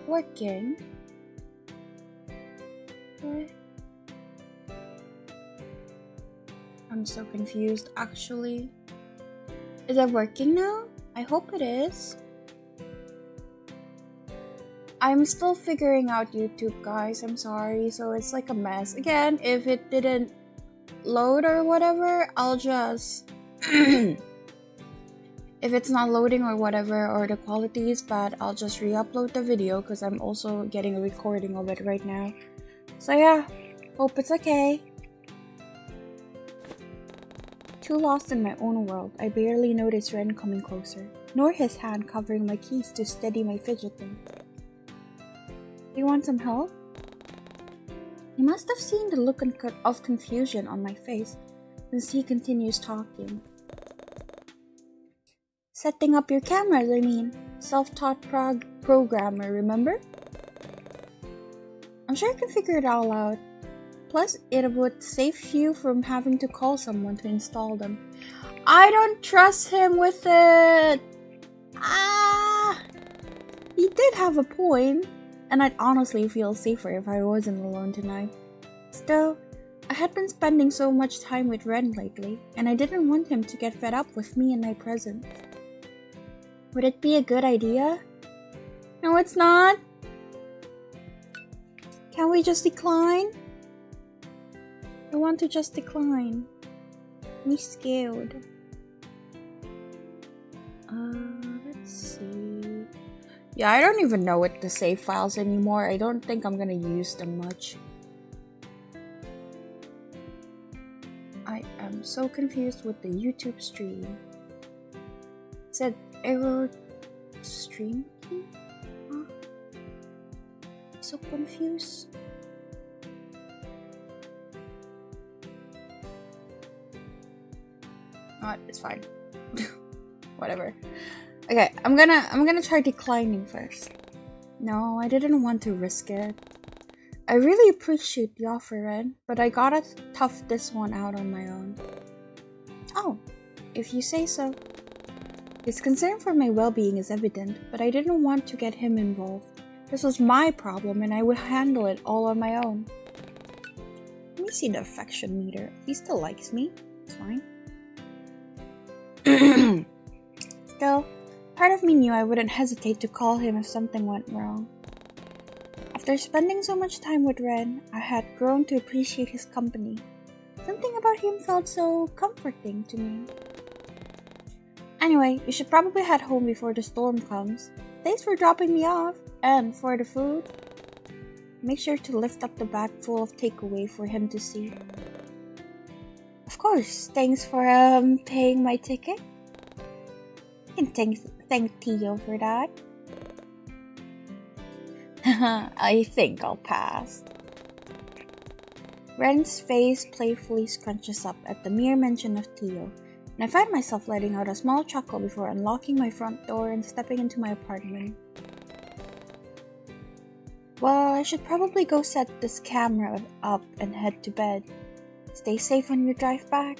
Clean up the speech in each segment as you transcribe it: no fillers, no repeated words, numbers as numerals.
working. What? I'm so confused actually. Is it working now? I hope it is. I'm still figuring out YouTube, guys. I'm sorry. So it's like a mess. Again, if it didn't load or whatever, I'll just... if it's not loading or whatever, or the quality is bad, I'll just re-upload the video because I'm also getting a recording of it right now. So yeah, hope it's okay. Too lost in my own world, I barely noticed Ren coming closer, nor his hand covering my keys to steady my fidgeting. You want some help? He must have seen the look of confusion on my face, since he continues talking. Setting up your cameras, I mean. Self-taught programmer, remember? I'm sure I can figure it all out. Plus, it would save you from having to call someone to install them. I don't trust him with it! He did have a point. And I'd honestly feel safer if I wasn't alone tonight. Still, I had been spending so much time with Ren lately, and I didn't want him to get fed up with me in my presence. Would it be a good idea? No, it's not. Can we just decline? I want to just decline. I'm scared. Let's see. Yeah, I don't even know what the save files anymore. I don't think I'm gonna use them much. I am so confused with the YouTube stream. It said error stream key? Huh? So confused. Oh, it's fine. Whatever. Okay, I'm gonna try declining first. No, I didn't want to risk it. I really appreciate the offer, Ren, but I gotta tough this one out on my own. Oh, if you say so. His concern for my well-being is evident, but I didn't want to get him involved. This was my problem and I would handle it all on my own. Let me see the affection meter. He still likes me. It's fine. Still, part of me knew I wouldn't hesitate to call him if something went wrong. After spending so much time with Ren, I had grown to appreciate his company. Something about him felt so comforting to me. Anyway, you should probably head home before the storm comes. Thanks for dropping me off, and for the food. Make sure to lift up the bag full of takeaway for him to see. Of course, thanks for paying my ticket. You can thank Tio for that. I think I'll pass. Ren's face playfully scrunches up at the mere mention of Tio, and I find myself letting out a small chuckle before unlocking my front door and stepping into my apartment. Well, I should probably go set this camera up and head to bed. Stay safe on your drive back.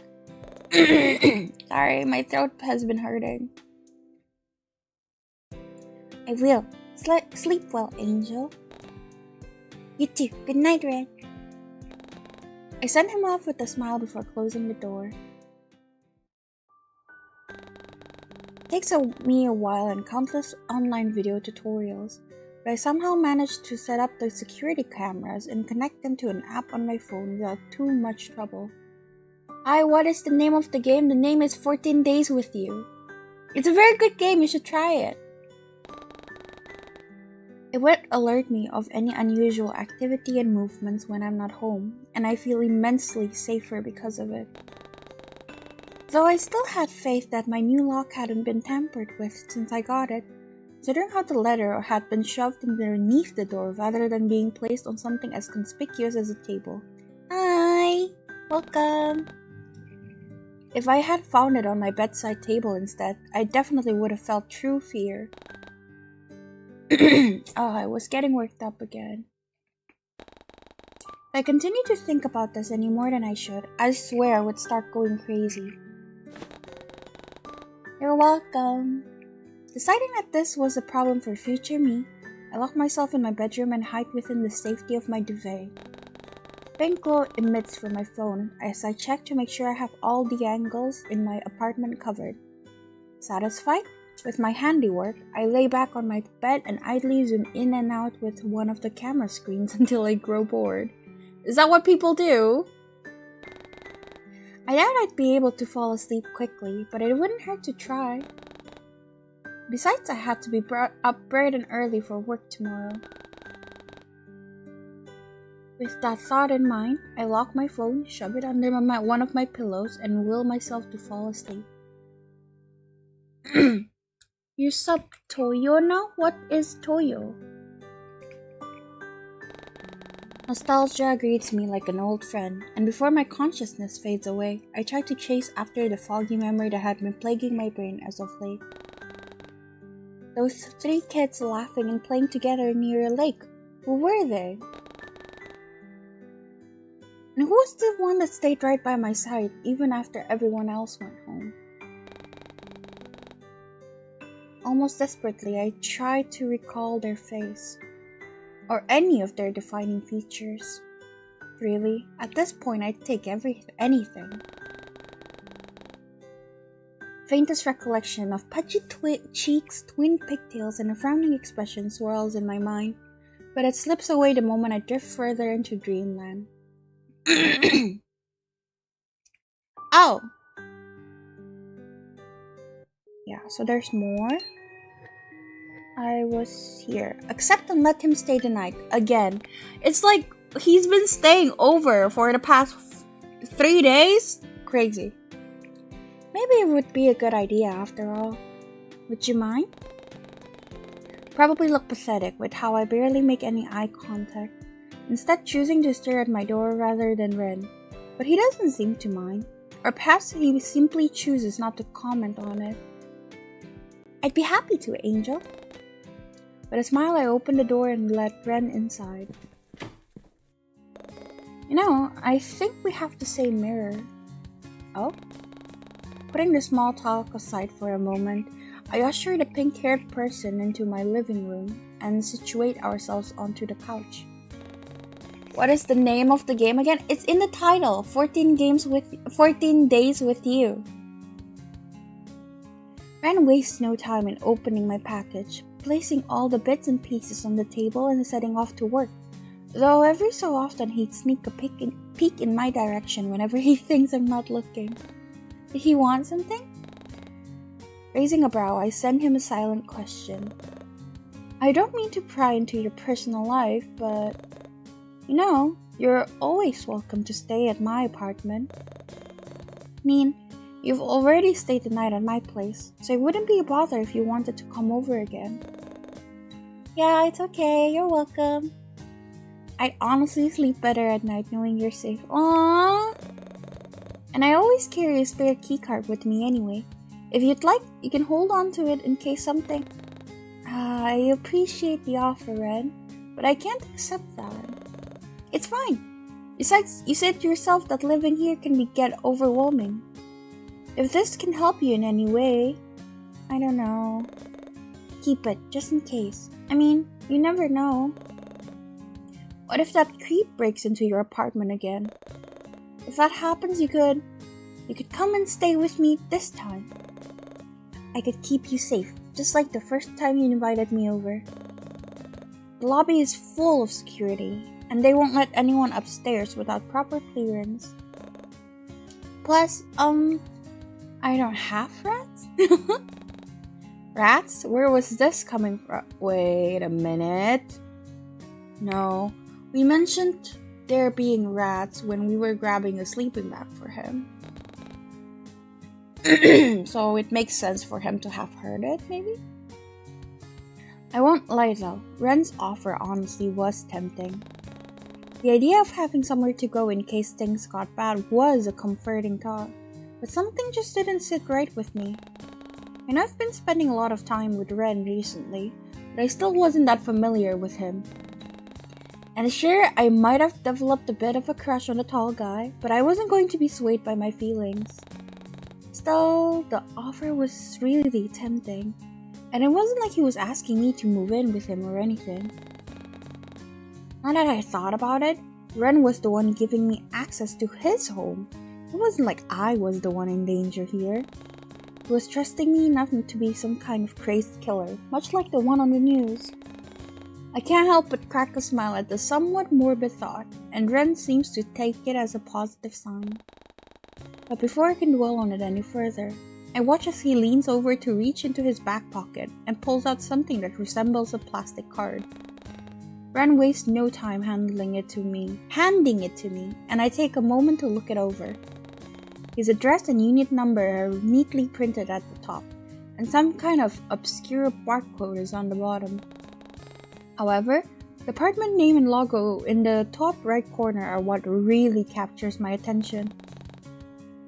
Sorry, my throat has been hurting. I will. Sleep well, Angel. You too. Good night, Ren. I sent him off with a smile before closing the door. It takes me a while and countless online video tutorials, but I somehow managed to set up the security cameras and connect them to an app on my phone without too much trouble. Hi, what is the name of the game? The name is 14 Days With You. It's a very good game, you should try it. It would alert me of any unusual activity and movements when I'm not home, and I feel immensely safer because of it. Though I still had faith that my new lock hadn't been tampered with since I got it, considering how the letter had been shoved underneath the door rather than being placed on something as conspicuous as a table. Hi! Welcome! If I had found it on my bedside table instead, I definitely would have felt true fear. I was getting worked up again. If I continued to think about this any more than I should, I swear I would start going crazy. You're welcome. Deciding that this was a problem for future me, I lock myself in my bedroom and hide within the safety of my duvet. Pink glow emits from my phone as I check to make sure I have all the angles in my apartment covered. Satisfied with my handiwork, I lay back on my bed and idly zoom in and out with one of the camera screens until I grow bored. Is that what people do? I doubt I'd be able to fall asleep quickly, but it wouldn't hurt to try. Besides, I had to be up bright and early for work tomorrow. With that thought in mind, I lock my phone, shove it under one of my pillows, and will myself to fall asleep. You sub Toyo now? What is Toyo? Nostalgia greets me like an old friend, and before my consciousness fades away, I try to chase after the foggy memory that had been plaguing my brain as of late. Those 3 kids laughing and playing together near a lake. Who were they? And who was the one that stayed right by my side even after everyone else went home? Almost desperately, I tried to recall their face, or any of their defining features. Really, at this point, I'd take anything. Faintest recollection of pudgy cheeks, twin pigtails, and a frowning expression swirls in my mind, but it slips away the moment I drift further into dreamland. Oh! Yeah, so there's more. I was here. Accept and let him stay the night. Again. It's like he's been staying over for the past 3 days? Crazy. Maybe it would be a good idea after all. Would you mind? Probably look pathetic with how I barely make any eye contact, instead choosing to stare at my door rather than Ren. But he doesn't seem to mind. Or perhaps he simply chooses not to comment on it. I'd be happy to, Angel. With a smile, I opened the door and let Ren inside. You know, I think we have the same mirror. Oh? Putting the small talk aside for a moment, I usher the pink-haired person into my living room and situate ourselves onto the couch. What is the name of the game again? It's in the title. 14 days with you. Ren wastes no time in opening my package, placing all the bits and pieces on the table and setting off to work, though every so often he'd sneak a peek in my direction whenever he thinks I'm not looking. Did he want something? Raising a brow, I send him a silent question. I don't mean to pry into your personal life, but you know, you're always welcome to stay at my apartment. You've already stayed the night at my place, so it wouldn't be a bother if you wanted to come over again. Yeah, it's okay, you're welcome. I'd honestly sleep better at night knowing you're safe. Aww! And I always carry a spare keycard with me anyway. If you'd like, you can hold on to it in case something... I appreciate the offer, Ren, but I can't accept that. It's fine. Besides, you said yourself that living here can get overwhelming. If this can help you in any way, I don't know. Keep it, just in case. You never know. What if that creep breaks into your apartment again? If that happens, you could come and stay with me this time. I could keep you safe, just like the first time you invited me over. The lobby is full of security, and they won't let anyone upstairs without proper clearance. Plus, I don't have rats? Rats? Where was this coming from? Wait a minute. No, we mentioned there being rats when we were grabbing a sleeping bag for him. So it makes sense for him to have heard it, maybe? I won't lie though, Ren's offer honestly was tempting. The idea of having somewhere to go in case things got bad was a comforting thought, but something just didn't sit right with me. And I've been spending a lot of time with Ren recently, but I still wasn't that familiar with him. And sure, I might have developed a bit of a crush on the tall guy, but I wasn't going to be swayed by my feelings. Still, the offer was really tempting, And it wasn't like he was asking me to move in with him or anything. Now that I thought about it, Ren was the one giving me access to his home. It wasn't like I was the one in danger here. He was trusting me enough to be some kind of crazed killer, much like the one on the news. I can't help but crack a smile at the somewhat morbid thought, and Ren seems to take it as a positive sign. But before I can dwell on it any further, I watch as he leans over to reach into his back pocket and pulls out something that resembles a plastic card. Ren wastes no time handing it to me, and I take a moment to look it over. His address and unit number are neatly printed at the top, and some kind of obscure barcode is on the bottom. However, the apartment name and logo in the top right corner are what really captures my attention.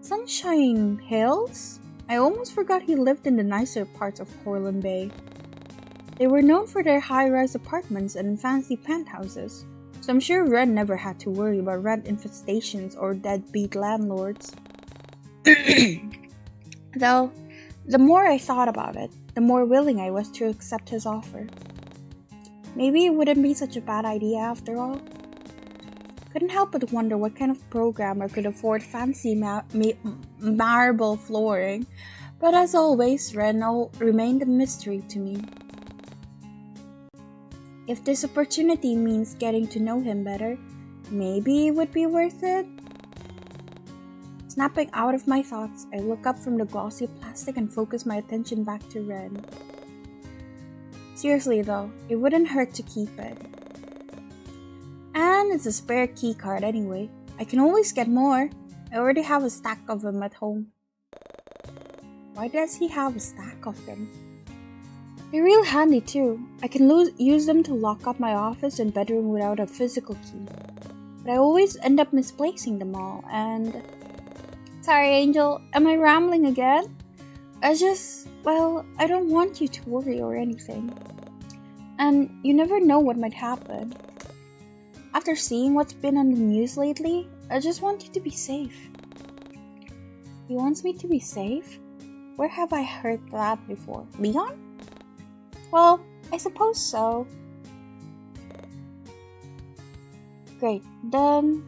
Sunshine Hills? I almost forgot he lived in the nicer parts of Corlin Bay. They were known for their high-rise apartments and fancy penthouses, so I'm sure Ren never had to worry about rent infestations or deadbeat landlords. Though, the more I thought about it, the more willing I was to accept his offer. Maybe it wouldn't be such a bad idea after all. Couldn't help but wonder what kind of programmer could afford fancy marble flooring, but as always, Ren remained a mystery to me. If this opportunity means getting to know him better, maybe it would be worth it. Snapping out of my thoughts, I look up from the glossy plastic and focus my attention back to Ren. Seriously though, it wouldn't hurt to keep it. And it's a spare key card anyway. I can always get more. I already have a stack of them at home. Why does he have a stack of them? They're real handy too. I can use them to lock up my office and bedroom without a physical key. But I always end up misplacing them all and... Sorry, Angel, am I rambling again? I don't want you to worry or anything. And you never know what might happen. After seeing what's been on the news lately, I just want you to be safe. He wants me to be safe? Where have I heard that before? Leon? Well, I suppose so. Great, then...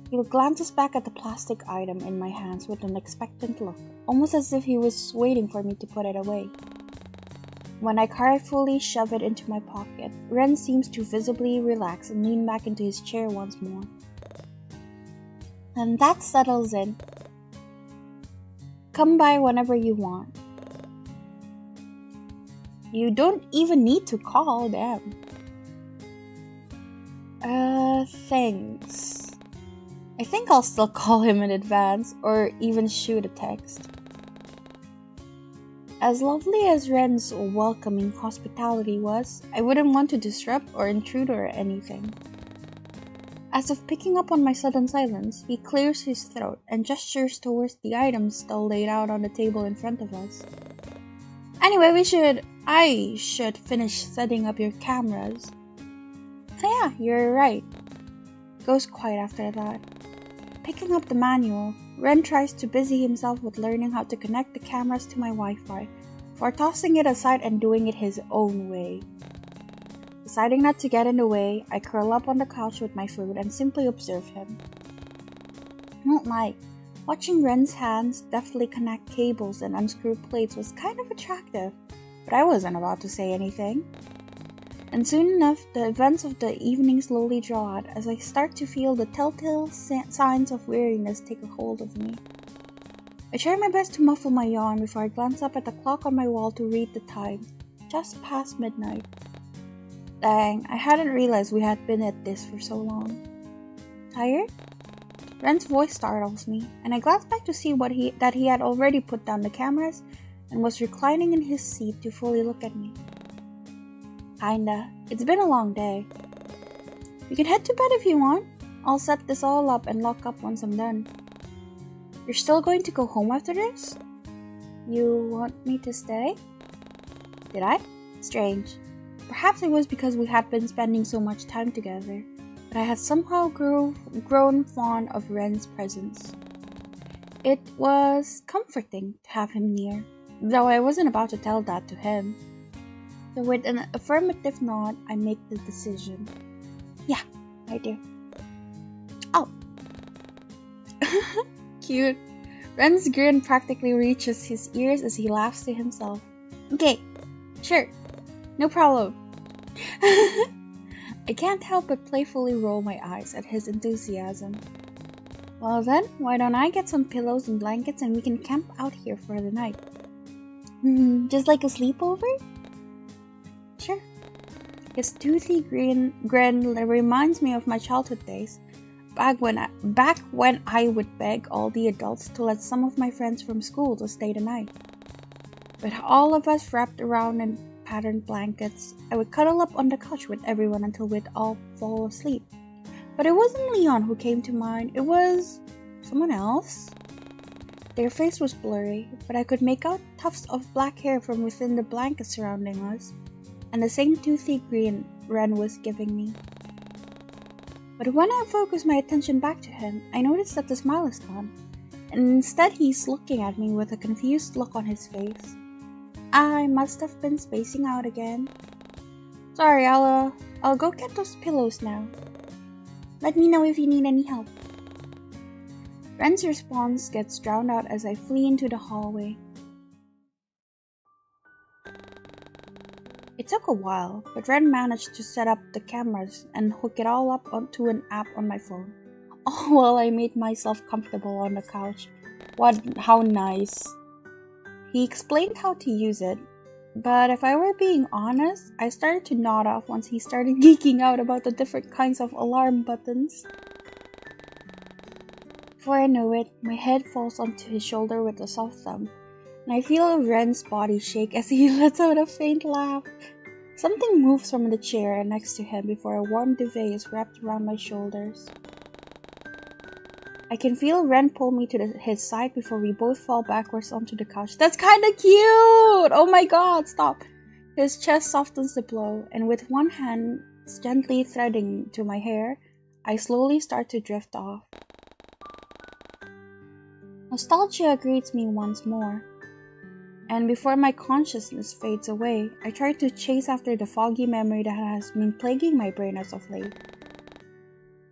He glances back at the plastic item in my hands with an expectant look, almost as if he was waiting for me to put it away. When I carefully shove it into my pocket, Ren seems to visibly relax and lean back into his chair once more. And that settles in. Come by whenever you want. You don't even need to call them. Thanks. I think I'll still call him in advance, or even shoot a text. As lovely as Ren's welcoming hospitality was, I wouldn't want to disrupt or intrude or anything. As if picking up on my sudden silence, he clears his throat and gestures towards the items still laid out on the table in front of us. Anyway, I should finish setting up your cameras. Oh yeah, you're right. Goes quiet after that. Picking up the manual, Ren tries to busy himself with learning how to connect the cameras to my Wi-Fi, before tossing it aside and doing it his own way. Deciding not to get in the way, I curl up on the couch with my food and simply observe him. I won't lie, watching Ren's hands deftly connect cables and unscrew plates was kind of attractive, but I wasn't about to say anything. And soon enough, the events of the evening slowly draw out as I start to feel the telltale signs of weariness take a hold of me. I try my best to muffle my yawn before I glance up at the clock on my wall to read the time, just past midnight. Dang, I hadn't realized we had been at this for so long. Tired? Ren's voice startles me, and I glance back to see that he had already put down the cameras and was reclining in his seat to fully look at me. Kinda. It's been a long day. You can head to bed if you want. I'll set this all up and lock up once I'm done. You're still going to go home after this? You want me to stay? Did I? Strange. Perhaps it was because we had been spending so much time together, but I had somehow grown fond of Ren's presence. It was comforting to have him near, though I wasn't about to tell that to him. So with an affirmative nod, I make the decision. Yeah, I do. Oh. Cute. Ren's grin practically reaches his ears as he laughs to himself. Okay, sure. No problem. I can't help but playfully roll my eyes at his enthusiasm. Well then, why don't I get some pillows and blankets and we can camp out here for the night? Just like a sleepover? Sure. His toothy grin reminds me of my childhood days, back when I would beg all the adults to let some of my friends from school to stay the night. With all of us wrapped around in patterned blankets, I would cuddle up on the couch with everyone until we'd all fall asleep. But it wasn't Leon who came to mind, it was someone else. Their face was blurry, but I could make out tufts of black hair from within the blanket surrounding us, and the same toothy grin Ren was giving me. But when I focus my attention back to him, I notice that the smile is gone, and instead he's looking at me with a confused look on his face. I must have been spacing out again. Sorry, I'll go get those pillows now. Let me know if you need any help. Ren's response gets drowned out as I flee into the hallway. It took a while, but Ren managed to set up the cameras and hook it all up onto an app on my phone. All while I made myself comfortable on the couch. How nice. He explained how to use it, but if I were being honest, I started to nod off once he started geeking out about the different kinds of alarm buttons. Before I know it, my head falls onto his shoulder with a soft thump, and I feel Ren's body shake as he lets out a faint laugh. Something moves from the chair next to him before a warm duvet is wrapped around my shoulders. I can feel Ren pull me to his side before we both fall backwards onto the couch. That's kinda cute! Oh my god, stop! His chest softens the blow, and with one hand gently threading to my hair, I slowly start to drift off. Nostalgia greets me once more, and before my consciousness fades away, I try to chase after the foggy memory that has been plaguing my brain as of late.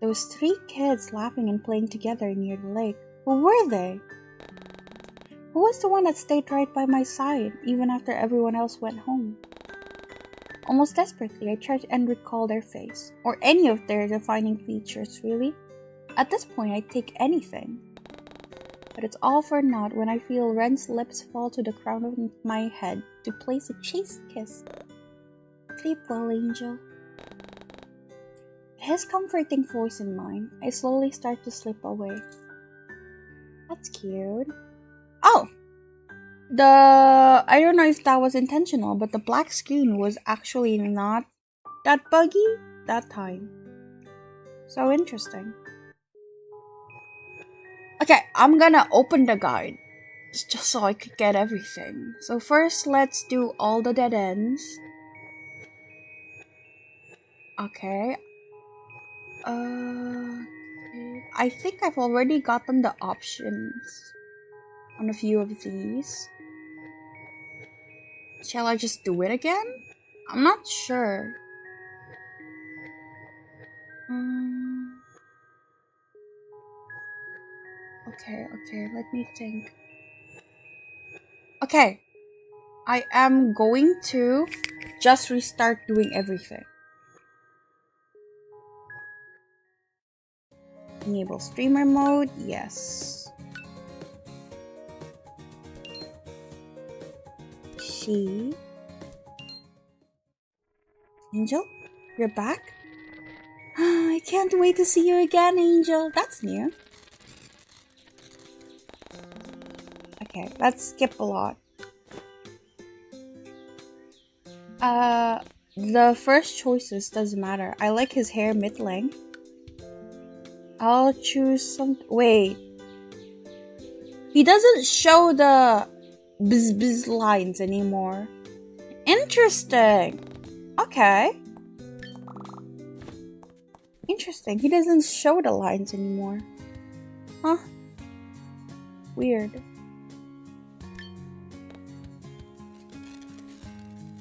Those 3 kids laughing and playing together near the lake. Who were they? Who was the one that stayed right by my side, even after everyone else went home? Almost desperately, I try and recall their face, or any of their defining features, really. At this point, I take anything. But it's all for naught when I feel Ren's lips fall to the crown of my head to place a chaste kiss. Sleep well, angel. His comforting voice in mine, I slowly start to slip away. That's cute. Oh! I don't know if that was intentional, but the black screen was actually not that buggy that time. So interesting. Okay, I'm gonna open the guide, just so I could get everything. So first, let's do all the dead ends. Okay. I think I've already gotten the options on a few of these. Shall I just do it again? I'm not sure. Okay, let me think. Okay, I am going to just restart doing everything. Enable streamer mode, yes. Angel, you're back? I can't wait to see you again, Angel. That's new. Okay, let's skip a lot. The first choices doesn't matter. I like his hair mid-length. I'll choose some. Wait. He doesn't show the bzz lines anymore. Interesting. Okay. Interesting. He doesn't show the lines anymore. Huh? Weird.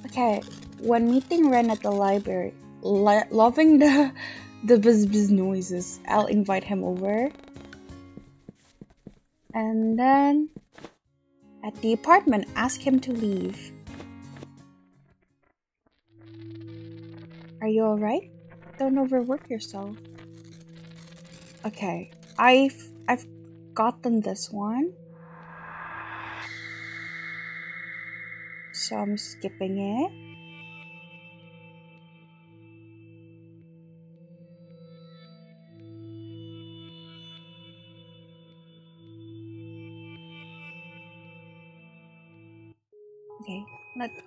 Okay, when meeting Ren at the library, loving the buzz noises, I'll invite him over. And then at the apartment, ask him to leave. Are you alright? Don't overwork yourself. Okay, I've gotten this one. So I'm skipping it.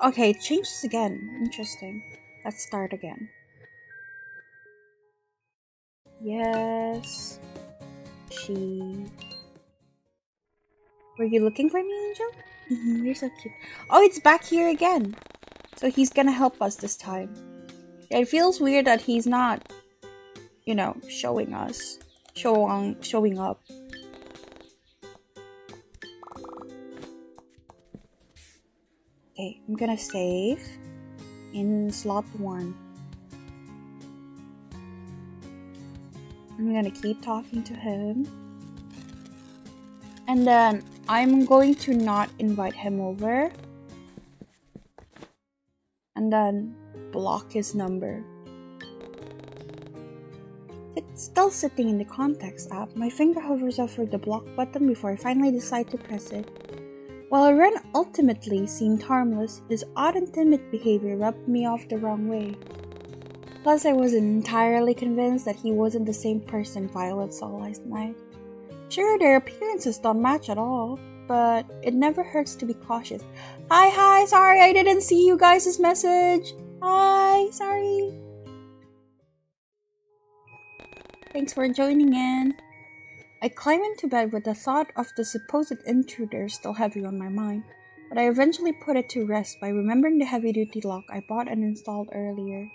Okay, change this again. Interesting. Let's start again. Yes. She. Were you looking for me, Angel? You're so cute. Oh, it's back here again. So he's gonna help us this time. Yeah, it feels weird that he's not, you know, showing up. Okay, I'm gonna save in slot 1. I'm gonna keep talking to him. And then I'm going to not invite him over. And then block his number. It's still sitting in the contacts app. My finger hovers over the block button before I finally decide to press it. While Ren ultimately seemed harmless, his odd and timid behavior rubbed me off the wrong way. Plus, I wasn't entirely convinced that he wasn't the same person Violet saw last night. Sure, their appearances don't match at all, but it never hurts to be cautious. Hi, sorry I didn't see you guys' message. Hi, sorry. Thanks for joining in. I climb into bed with the thought of the supposed intruder still heavy on my mind, but I eventually put it to rest by remembering the heavy-duty lock I bought and installed earlier.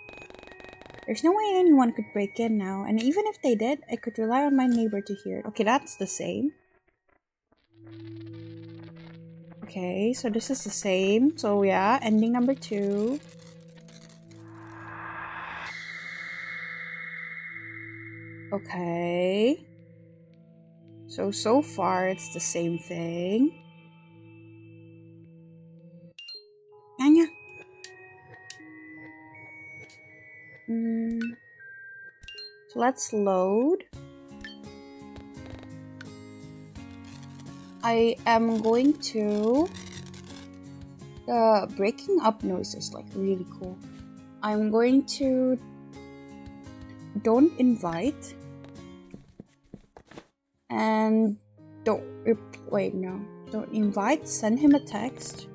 There's no way anyone could break in now, and even if they did, I could rely on my neighbor to hear it. Okay, that's the same. Okay, so this is the same. So yeah, ending number 2. Okay. So far it's the same thing. Anya. So let's load. I am going to... The breaking up noise is like really cool. I'm going to... Don't invite. And don't invite, send him a text.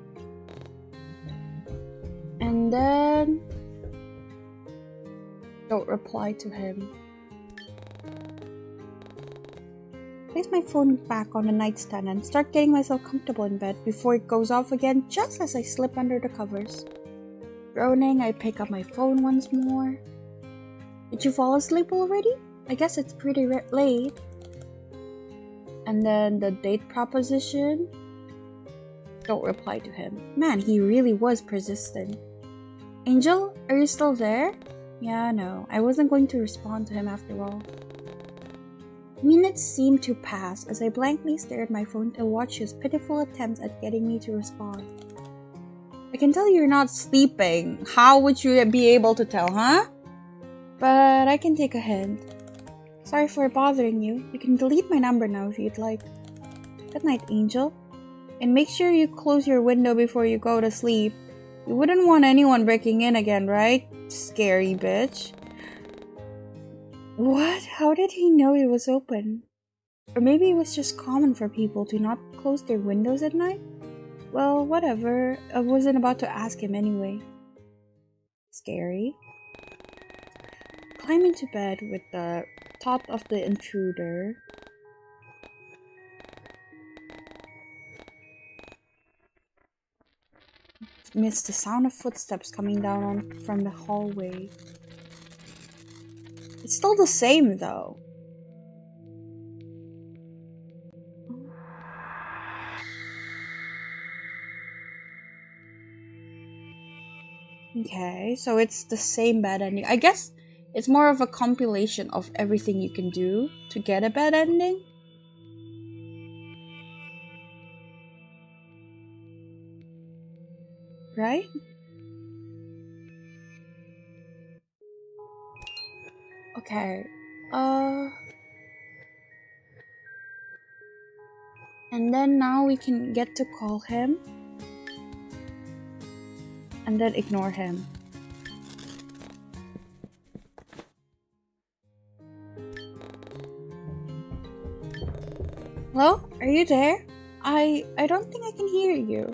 And then don't reply to him. Place my phone back on the nightstand and start getting myself comfortable in bed before it goes off again just as I slip under the covers. Groaning, I pick up my phone once more. Did you fall asleep already? I guess it's pretty late. And then the date proposition. Don't reply to him. Man, he really was persistent. Angel, are you still there? Yeah, no, I wasn't going to respond to him after all. Minutes seemed to pass as I blankly stared at my phone to watch his pitiful attempts at getting me to respond. I can tell you're not sleeping. How would you be able to tell, huh? But I can take a hint. Sorry for bothering you. You can delete my number now if you'd like. Good night, Angel. And make sure you close your window before you go to sleep. You wouldn't want anyone breaking in again, right? Scary bitch. What? How did he know it was open? Or maybe it was just common for people to not close their windows at night? Well, whatever. I wasn't about to ask him anyway. Scary. Climb into bed with the thought of the intruder. Missed the sound of footsteps coming down from the hallway. It's still the same though. Okay, so it's the same bad ending. I guess it's more of a compilation of everything you can do to get a bad ending. Right? Okay. And then now we can get to call him. And then ignore him. Hello? Are you there? I don't think I can hear you.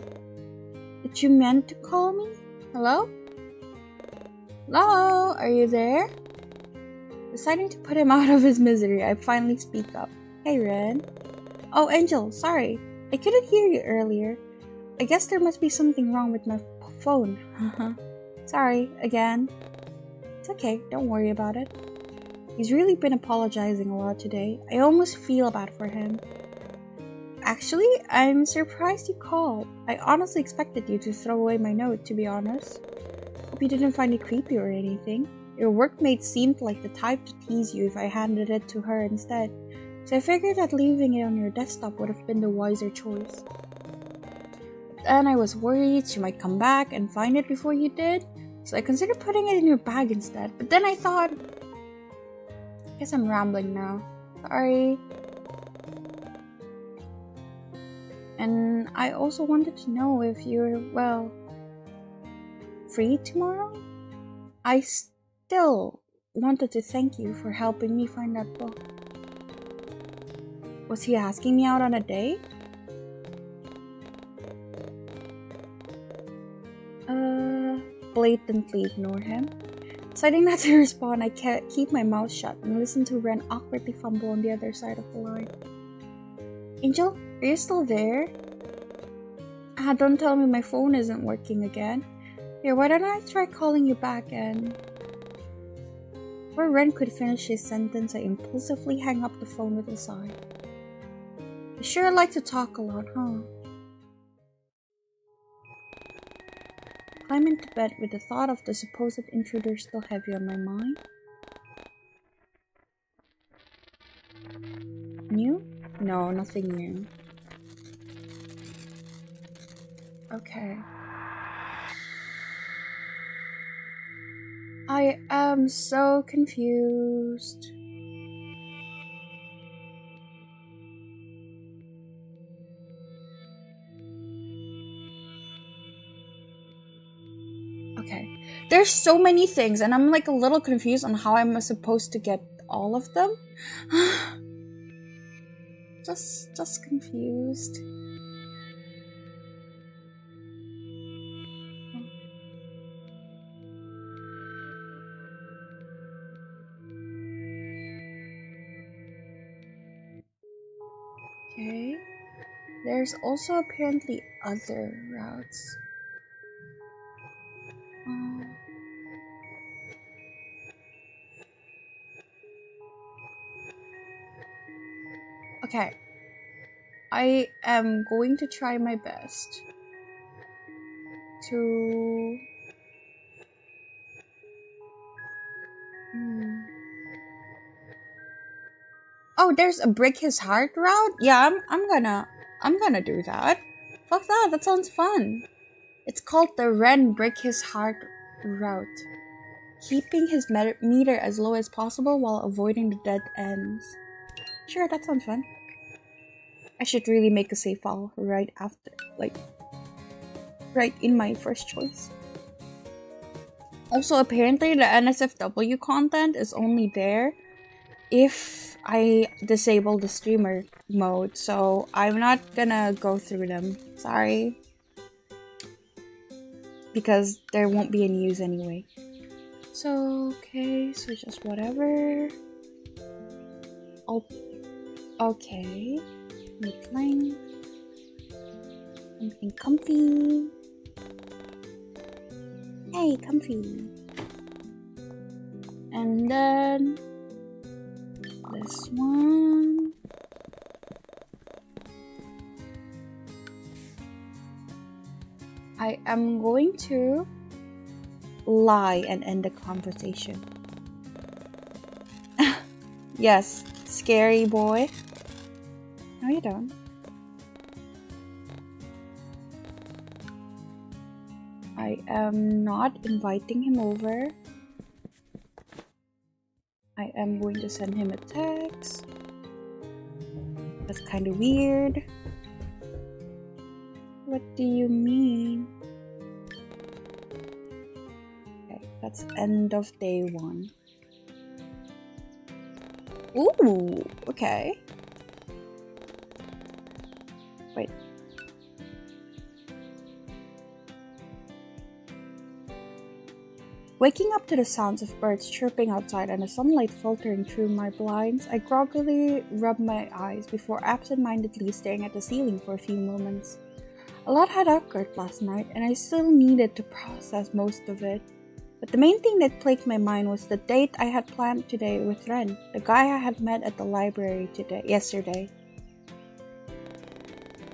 Did you meant to call me? Hello? Hello? Are you there? Deciding to put him out of his misery, I finally speak up. Hey, Ren. Oh, Angel, sorry. I couldn't hear you earlier. I guess there must be something wrong with my phone. Sorry, again. It's okay, don't worry about it. He's really been apologizing a lot today. I almost feel bad for him. Actually, I'm surprised you called. I honestly expected you to throw away my note, to be honest. Hope you didn't find it creepy or anything. Your workmate seemed like the type to tease you if I handed it to her instead, so I figured that leaving it on your desktop would have been the wiser choice. But then I was worried she might come back and find it before you did, so I considered putting it in your bag instead. But then I thought, I guess I'm rambling now. Sorry. And I also wanted to know if you're, well, free tomorrow? I still wanted to thank you for helping me find that book. Was he asking me out on a date? Blatantly ignore him. Deciding not to respond, I keep my mouth shut and listen to Ren awkwardly fumble on the other side of the line. Angel, are you still there? Don't tell me my phone isn't working again. Here, why don't I try calling you back and... Before Ren could finish his sentence, I impulsively hang up the phone with a sigh. You sure like to talk a lot, huh? Climb into bed with the thought of the supposed intruder still heavy on my mind. New? No, nothing new. Okay. I am so confused. Okay. There's so many things and I'm like a little confused on how I'm supposed to get all of them. just confused. Okay. There's also apparently other routes. Okay. I am going to try my best to... Oh, there's a break his heart route? Yeah, I'm gonna do that. Fuck that, that sounds fun. It's called the Ren break his heart route. Keeping his meter as low as possible while avoiding the dead ends. Sure, that sounds fun. I should really make a save file right after, like, right in my first choice. Also, apparently the NSFW content is only there if I disable the streamer mode, so I'm not gonna go through them. Sorry. Because there won't be any use anyway. So, okay, so just whatever. Oh, okay. Mid-length. Something comfy. Hey, comfy. And then this one. I am going to lie and end the conversation. Yes, scary boy. No, you don't. I am not inviting him over. I am going to send him a text. That's kind of weird. What do you mean? Okay, that's end of day 1. Ooh, okay. Wait. Waking up to the sounds of birds chirping outside and the sunlight filtering through my blinds, I groggily rubbed my eyes before absent-mindedly staring at the ceiling for a few moments. A lot had occurred last night, and I still needed to process most of it. But the main thing that plagued my mind was the date I had planned today with Ren, the guy I had met at the library yesterday.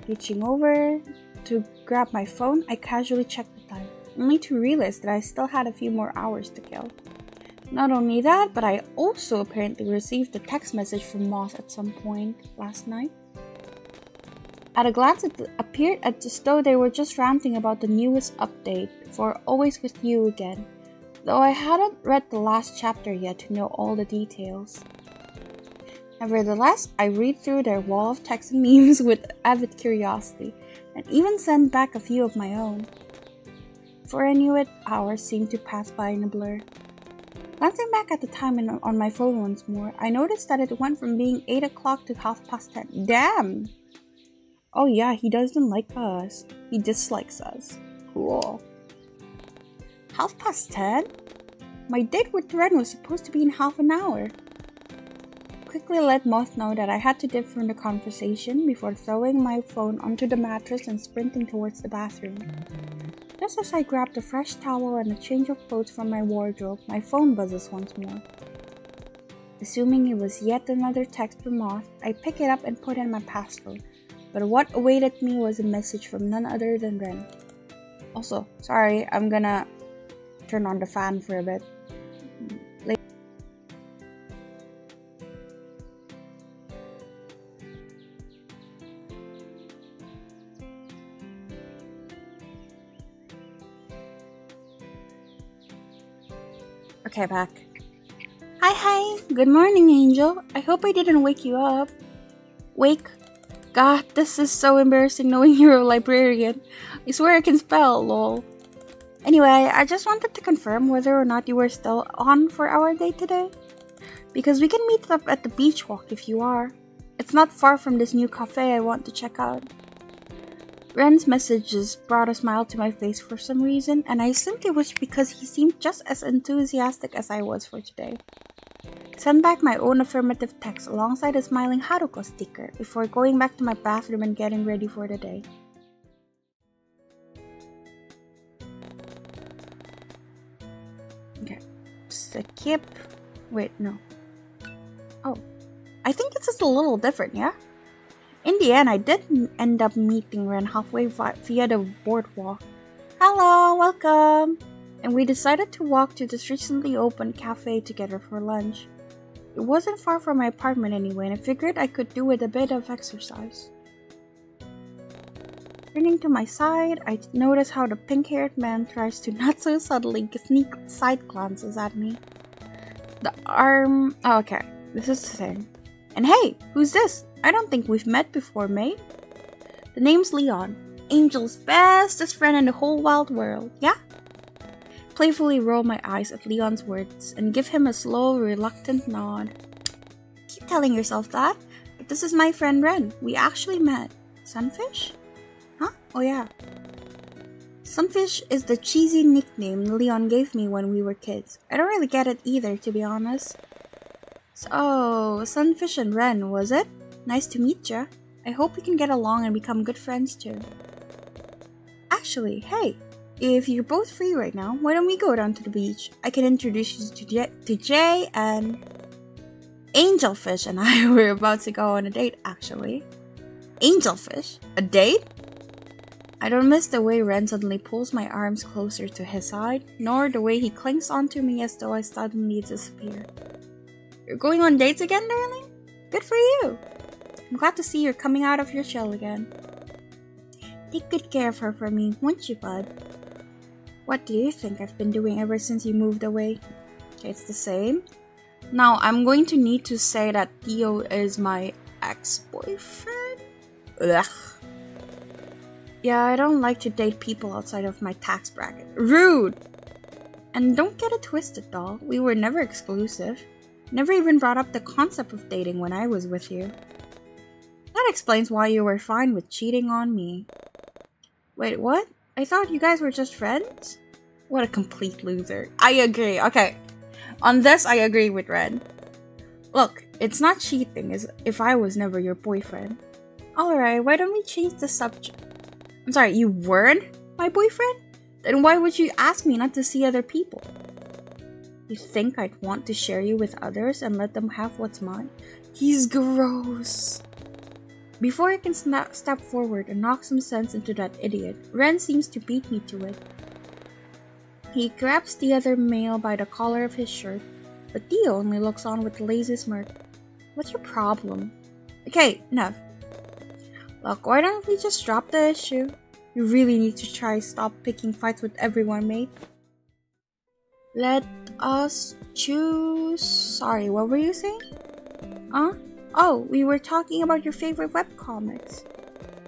Reaching over to grab my phone, I casually checked the time, only to realize that I still had a few more hours to kill. Not only that, but I also apparently received a text message from Moss at some point last night. At a glance, it appeared as though they were just ranting about the newest update for Always With You Again, though I hadn't read the last chapter yet to know all the details. Nevertheless, I read through their wall of text and memes with avid curiosity, and even sent back a few of my own. Before I knew it, hours seemed to pass by in a blur. Glancing back at the time on my phone once more, I noticed that it went from being 8 o'clock to 10:30. Damn! Oh yeah, he doesn't like us. He dislikes us. Cool. 10:30? My date with Ren was supposed to be in half an hour. Quickly let Moth know that I had to dip from the conversation before throwing my phone onto the mattress and sprinting towards the bathroom. Just as I grabbed a fresh towel and a change of clothes from my wardrobe, my phone buzzes once more. Assuming it was yet another text from Moth, I pick it up and put in my passcode, but what awaited me was a message from none other than Ren. Also, sorry, I'm gonna turn on the fan for a bit. Okay, back. Hi, good morning, Angel. I hope I didn't wake you up. Wake? God, this is so embarrassing knowing you're a librarian. I swear I can spell, lol. Anyway, I just wanted to confirm whether or not you were still on for our date today. Because we can meet up at the beach walk if you are. It's not far from this new cafe I want to check out. Ren's messages brought a smile to my face for some reason, and I assumed it was because he seemed just as enthusiastic as I was for today. Send back my own affirmative text alongside a smiling Haruko sticker before going back to my bathroom and getting ready for the day. Okay, skip. Wait, no. Oh, I think it's just a little different, yeah? In the end, I did end up meeting Ren halfway via the boardwalk. Hello, welcome! And we decided to walk to this recently opened cafe together for lunch. It wasn't far from my apartment anyway, and I figured I could do with a bit of exercise. Turning to my side, I notice how the pink-haired man tries to not so subtly sneak side glances at me. Oh, okay, this is the thing. And hey, who's this? I don't think we've met before, mate. The name's Leon, Angel's bestest friend in the whole wild world, yeah? Playfully roll my eyes at Leon's words and give him a slow, reluctant nod. Keep telling yourself that, but this is my friend Ren. We actually met. Sunfish? Huh? Oh yeah. Sunfish is the cheesy nickname Leon gave me when we were kids. I don't really get it either, to be honest. So, Sunfish and Ren, was it? Nice to meet ya. I hope we can get along and become good friends too. Actually, hey, if you're both free right now, why don't we go down to the beach? I can introduce you to Jay and... Angelfish and I were about to go on a date, actually. Angelfish? A date? I don't miss the way Ren suddenly pulls my arms closer to his side, nor the way he clings onto me as though I suddenly disappear. You're going on dates again, darling? Good for you! I'm glad to see you're coming out of your shell again. Take good care of her for me, won't you, bud? What do you think I've been doing ever since you moved away? Okay, it's the same. Now, I'm going to need to say that Theo is my ex-boyfriend? Ugh. Yeah, I don't like to date people outside of my tax bracket. Rude! And don't get it twisted, doll. We were never exclusive. Never even brought up the concept of dating when I was with you. That explains why you were fine with cheating on me. Wait, what? I thought you guys were just friends? What a complete loser. I agree. Okay. On this, I agree with Red. Look, it's not cheating as if I was never your boyfriend. Alright, why don't we change the subject? I'm sorry, you weren't my boyfriend? Then why would you ask me not to see other people? You think I'd want to share you with others and let them have what's mine? He's gross. Before I can step forward and knock some sense into that idiot, Ren seems to beat me to it. He grabs the other male by the collar of his shirt, but Theo only looks on with a lazy smirk. What's your problem? Okay, enough. Look, why don't we just drop the issue? You really need to try stop picking fights with everyone, mate. Let us choose... Sorry, what were you saying? Huh? Oh, we were talking about your favorite webcomics.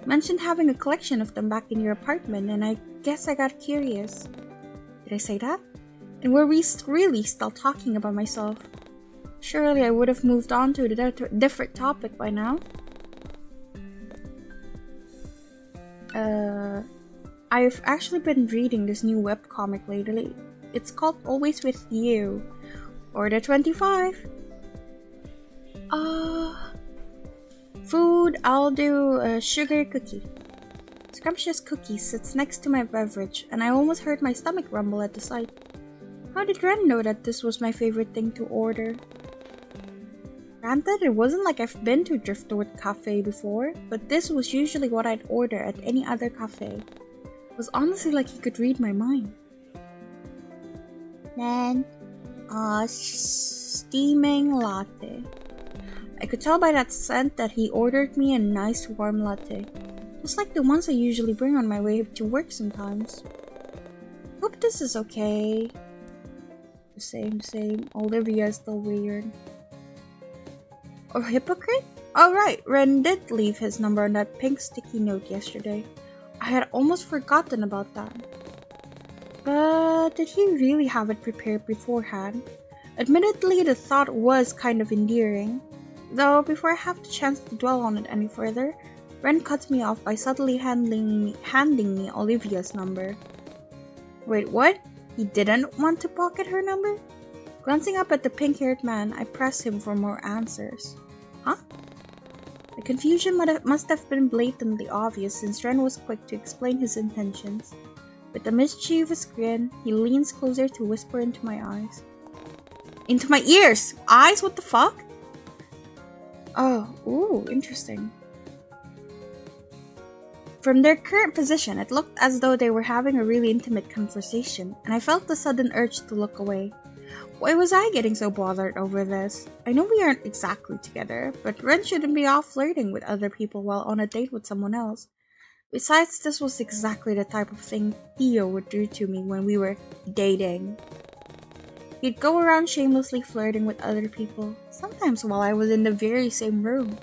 Mentioned having a collection of them back in your apartment, and I guess I got curious. Did I say that? And were we really still talking about myself? Surely I would have moved on to a different topic by now. I've actually been reading this new webcomic lately. It's called Always With You. Order 25. Food, I'll do a sugar cookie. Scrumptious cookie sits next to my beverage, and I almost heard my stomach rumble at the sight. How did Ren know that this was my favorite thing to order? Granted, it wasn't like I've been to Driftwood Cafe before, but this was usually what I'd order at any other cafe. It was honestly like he could read my mind. Then, steaming latte. I could tell by that scent that he ordered me a nice warm latte, just like the ones I usually bring on my way to work sometimes. Hope this is okay. The same. Olivia is still weird. Or hypocrite? Alright, Ren did leave his number on that pink sticky note yesterday. I had almost forgotten about that. But did he really have it prepared beforehand? Admittedly, the thought was kind of endearing. Though, before I have the chance to dwell on it any further, Ren cuts me off by subtly handing me Olivia's number. Wait, what? He didn't want to pocket her number? Glancing up at the pink-haired man, I press him for more answers. Huh? The confusion must have been blatantly obvious since Ren was quick to explain his intentions. With a mischievous grin, he leans closer to whisper into my eyes. Into my ears! Eyes? What the fuck? Oh, ooh, interesting. From their current position, it looked as though they were having a really intimate conversation, and I felt the sudden urge to look away. Why was I getting so bothered over this? I know we aren't exactly together, but Ren shouldn't be off flirting with other people while on a date with someone else. Besides, this was exactly the type of thing Theo would do to me when we were dating. He'd go around shamelessly flirting with other people, sometimes while I was in the very same room.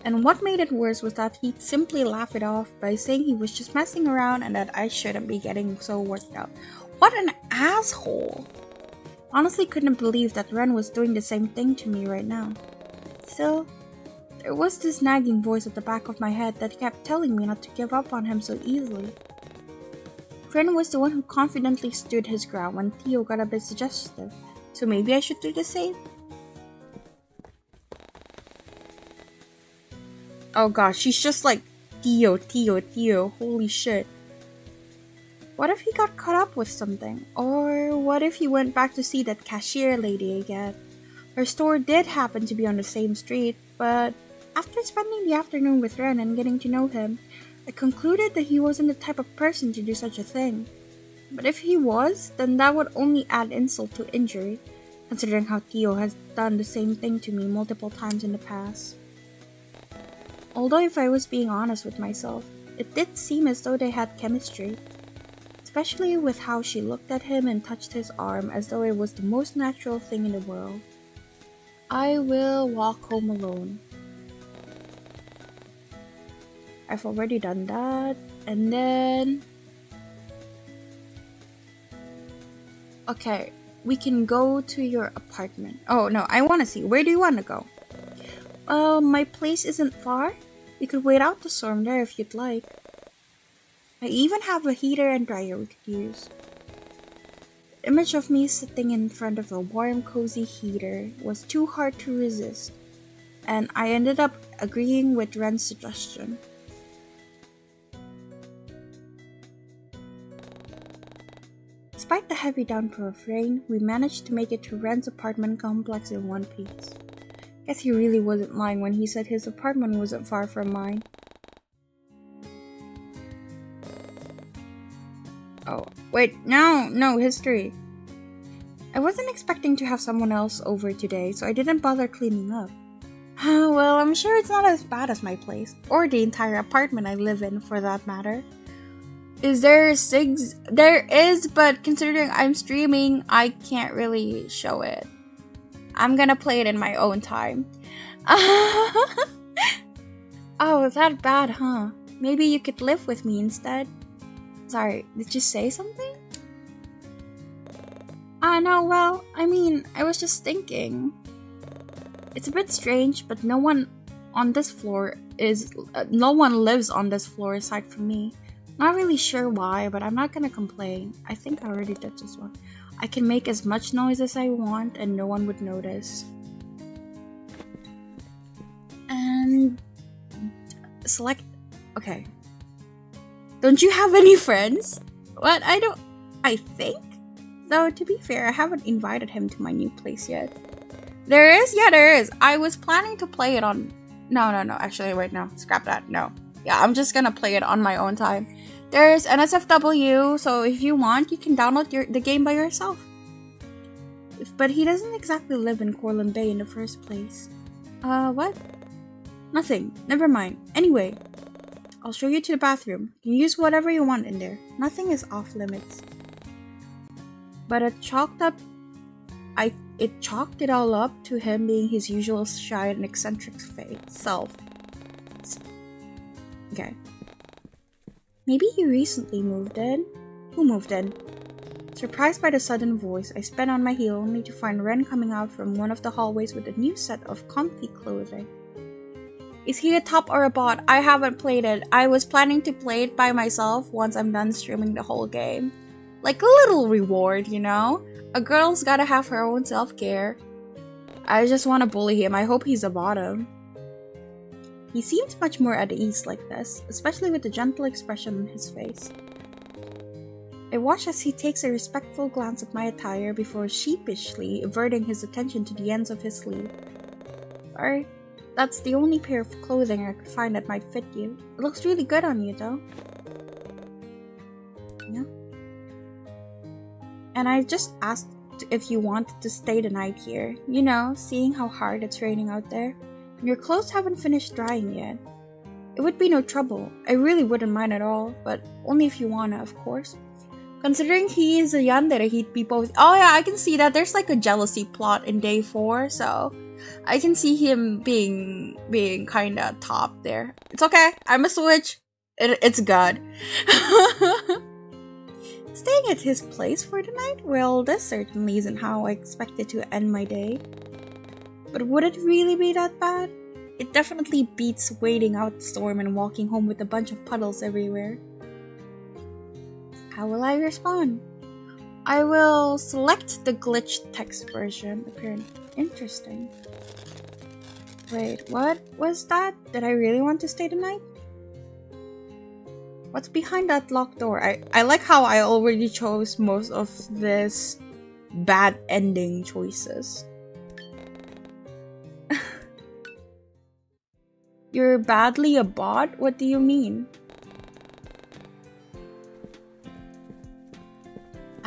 And what made it worse was that he'd simply laugh it off by saying he was just messing around and that I shouldn't be getting so worked out. What an asshole! Honestly couldn't believe that Ren was doing the same thing to me right now. Still, there was this nagging voice at the back of my head that kept telling me not to give up on him so easily. Ren was the one who confidently stood his ground when Theo got a bit suggestive, so maybe I should do the same? Oh gosh, she's just like, Theo, holy shit. What if he got caught up with something? Or what if he went back to see that cashier lady again? Her store did happen to be on the same street, but after spending the afternoon with Ren and getting to know him, I concluded that he wasn't the type of person to do such a thing. But if he was, then that would only add insult to injury, considering how Theo has done the same thing to me multiple times in the past. Although if I was being honest with myself, it did seem as though they had chemistry, especially with how she looked at him and touched his arm as though it was the most natural thing in the world. I will walk home alone. I've already done that, and then... Okay, we can go to your apartment. Oh no, I want to see. Where do you want to go? My place isn't far. You could wait out the storm there if you'd like. I even have a heater and dryer we could use. The image of me sitting in front of a warm, cozy heater was too hard to resist, and I ended up agreeing with Ren's suggestion. Despite the heavy downpour of rain, we managed to make it to Ren's apartment complex in one piece. Guess he really wasn't lying when he said his apartment wasn't far from mine. Oh, wait, no, history. I wasn't expecting to have someone else over today, so I didn't bother cleaning up. Well, I'm sure it's not as bad as my place, or the entire apartment I live in for that matter. Is there SIGs? There is, but considering I'm streaming, I can't really show it. I'm gonna play it in my own time. Oh, is that bad, huh? Maybe you could live with me instead. Sorry, did you say something? No, well, I mean, I was just thinking. It's a bit strange, but no one lives on this floor aside from me. Not really sure why, but I'm not gonna complain. I think I already did this one. I can make as much noise as I want and no one would notice. And select... Okay. Don't you have any friends? What? I think? Though, to be fair, I haven't invited him to my new place yet. There is? Yeah, there is. I was planning to play it on... No. Actually, wait, no. Scrap that. No. Yeah, I'm just gonna play it on my own time. There's NSFW, so if you want, you can download the game by yourself. But he doesn't exactly live in Corlin Bay in the first place. What? Nothing. Never mind. Anyway, I'll show you to the bathroom. You can use whatever you want in there. Nothing is off limits. But it chalked it all up to him being his usual shy and eccentric self. Okay. Maybe he recently moved in? Who moved in? Surprised by the sudden voice, I sped on my heel only to find Ren coming out from one of the hallways with a new set of comfy clothing. Is he a top or a bot? I haven't played it. I was planning to play it by myself once I'm done streaming the whole game. Like a little reward, you know? A girl's gotta have her own self-care. I just want to bully him. I hope he's a bottom. He seems much more at ease like this, especially with the gentle expression on his face. I watch as he takes a respectful glance at my attire before sheepishly averting his attention to the ends of his sleeve. Sorry, that's the only pair of clothing I could find that might fit you. It looks really good on you, though. Yeah. And I just asked if you wanted to stay the night here. You know, seeing how hard it's raining out there. Your clothes haven't finished drying yet. It would be no trouble. I really wouldn't mind at all, but only if you wanna, of course. Considering he is a Yandere, he'd be both. Oh yeah, I can see that. There's like a jealousy plot in day 4, so I can see him being kinda top there. It's okay. I'm a switch. It's good. Staying at his place for the night? Well, this certainly isn't how I expected to end my day. But would it really be that bad? It definitely beats waiting out the storm and walking home with a bunch of puddles everywhere. How will I respond? I will select the glitched text version. Apparently interesting. Wait, what was that? Did I really want to stay the night? What's behind that locked door? I like how I already chose most of this bad ending choices. You're badly a bot? What do you mean?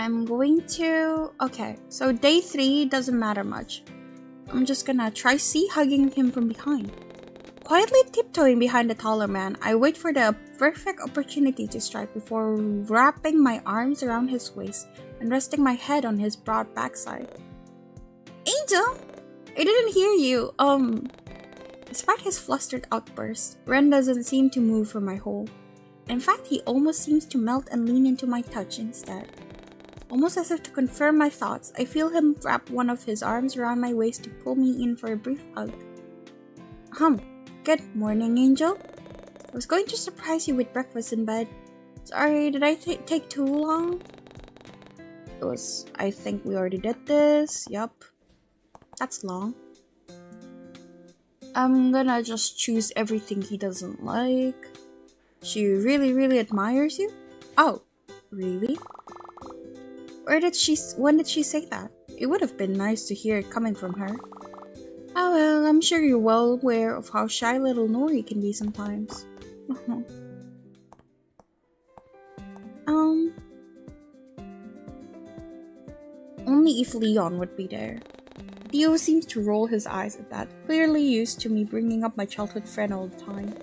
I'm going to... Okay, so day 3 doesn't matter much. I'm just gonna try hugging him from behind. Quietly tiptoeing behind the taller man, I wait for the perfect opportunity to strike before wrapping my arms around his waist and resting my head on his broad backside. Angel! I didn't hear you. Despite his flustered outburst, Ren doesn't seem to move from my hold. In fact, he almost seems to melt and lean into my touch instead. Almost as if to confirm my thoughts, I feel him wrap one of his arms around my waist to pull me in for a brief hug. Good morning, Angel. I was going to surprise you with breakfast in bed. Sorry, did I take too long? I think we already did this. Yup. That's long. I'm gonna just choose everything he doesn't like. She really, really admires you? Oh, really? When did she say that? It would have been nice to hear it coming from her. Oh well, I'm sure you're well aware of how shy little Nori can be sometimes. Only if Leon would be there. Theo seems to roll his eyes at that, clearly used to me bringing up my childhood friend all the time.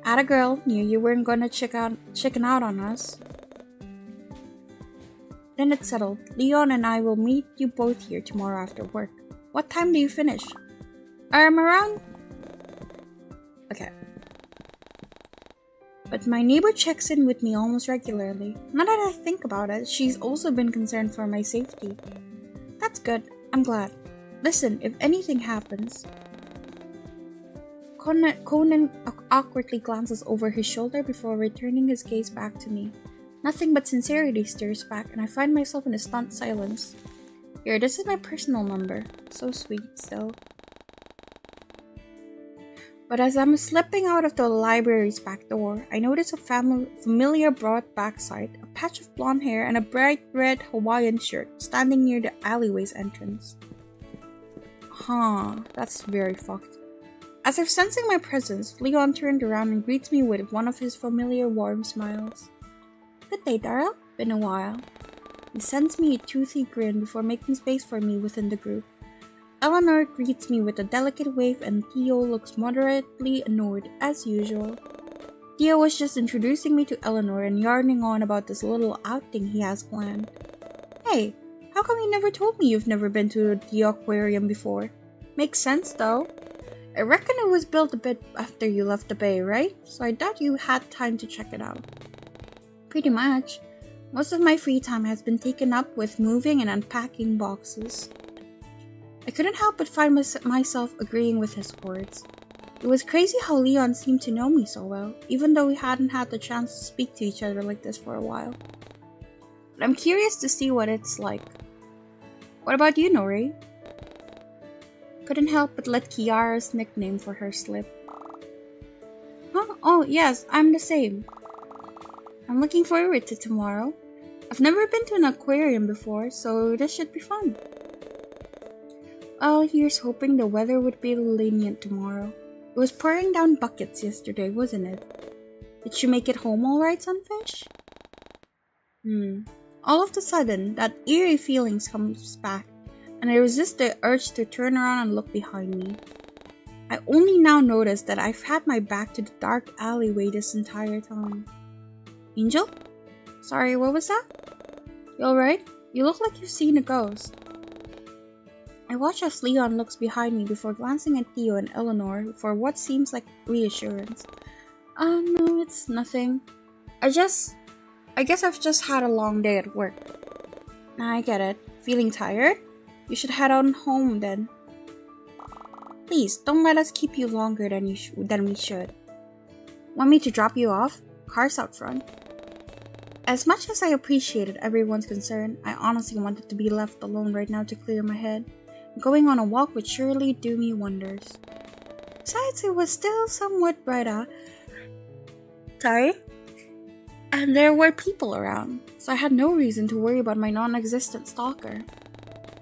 Atta girl, knew you weren't gonna chicken out on us. Then it's settled. Leon and I will meet you both here tomorrow after work. What time do you finish? Around... Okay. But my neighbor checks in with me almost regularly. Now that I think about it, she's also been concerned for my safety. That's good. I'm glad. Listen, if anything happens... Conan awkwardly glances over his shoulder before returning his gaze back to me. Nothing but sincerity stirs back, and I find myself in a stunned silence. Here, this is my personal number. So sweet, still. But as I'm slipping out of the library's back door, I notice a familiar broad backside, a patch of blonde hair, and a bright red Hawaiian shirt standing near the alleyway's entrance. That's very fucked. As if sensing my presence, Leon turned around and greets me with one of his familiar warm smiles. Good day, Daryl. Been a while. He sends me a toothy grin before making space for me within the group. Eleanor greets me with a delicate wave and Theo looks moderately annoyed as usual. Theo was just introducing me to Eleanor and yarning on about this little outing he has planned. Hey, how come you never told me you've never been to the aquarium before? Makes sense though. I reckon it was built a bit after you left the bay, right? So I doubt you had time to check it out. Pretty much. Most of my free time has been taken up with moving and unpacking boxes. I couldn't help but find myself agreeing with his words. It was crazy how Leon seemed to know me so well, even though we hadn't had the chance to speak to each other like this for a while. But I'm curious to see what it's like. What about you, Nori? Couldn't help but let Kiara's nickname for her slip. Huh? Oh, yes, I'm the same. I'm looking forward to tomorrow. I've never been to an aquarium before, so this should be fun. Well, here's hoping the weather would be lenient tomorrow. It was pouring down buckets yesterday, wasn't it? Did you make it home alright, Sunfish? All of a sudden, that eerie feeling comes back, and I resist the urge to turn around and look behind me. I only now notice that I've had my back to the dark alleyway this entire time. Angel? Sorry, what was that? You alright? You look like you've seen a ghost. I watch as Leon looks behind me before glancing at Theo and Eleanor for what seems like reassurance. No, it's nothing. I guess I've just had a long day at work. I get it. Feeling tired? You should head on home then. Please, don't let us keep you longer than we should. Want me to drop you off? Car's out front. As much as I appreciated everyone's concern, I honestly wanted to be left alone right now to clear my head. Going on a walk would surely do me wonders. Besides, it was still somewhat bright out. And there were people around, so I had no reason to worry about my non-existent stalker.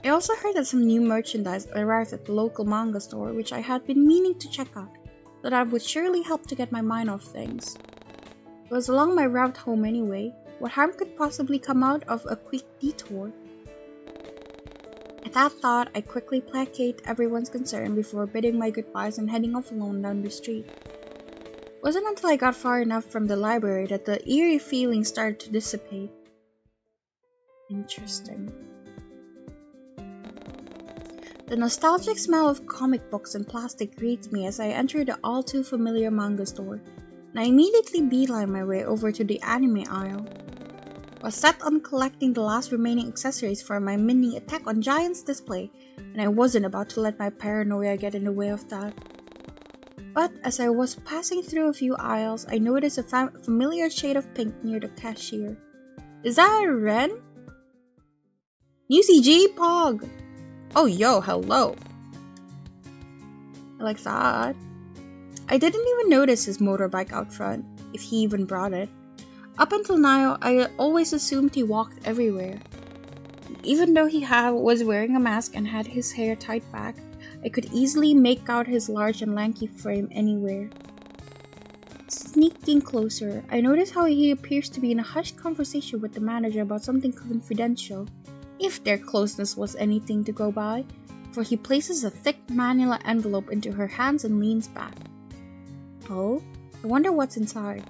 I also heard that some new merchandise arrived at the local manga store, which I had been meaning to check out, so that would surely help to get my mind off things. It was along my route home anyway, What harm could possibly come out of a quick detour? At that thought, I quickly placate everyone's concern before bidding my goodbyes and heading off alone down the street. It wasn't until I got far enough from the library that the eerie feeling started to dissipate. Interesting. The nostalgic smell of comic books and plastic greets me as I enter the all-too-familiar manga store, and I immediately beeline my way over to the anime aisle. I was set on collecting the last remaining accessories for my mini Attack on Giants display, and I wasn't about to let my paranoia get in the way of that. But as I was passing through a few aisles, I noticed a familiar shade of pink near the cashier. Is that Ren? New CG Pog! Oh yo, hello! I like that. I didn't even notice his motorbike out front, if he even brought it. Up until now, I always assumed he walked everywhere. Even though he was wearing a mask and had his hair tied back, I could easily make out his large and lanky frame anywhere. Sneaking closer, I notice how he appears to be in a hushed conversation with the manager about something confidential, if their closeness was anything to go by, for he places a thick manila envelope into her hands and leans back. Oh, I wonder what's inside.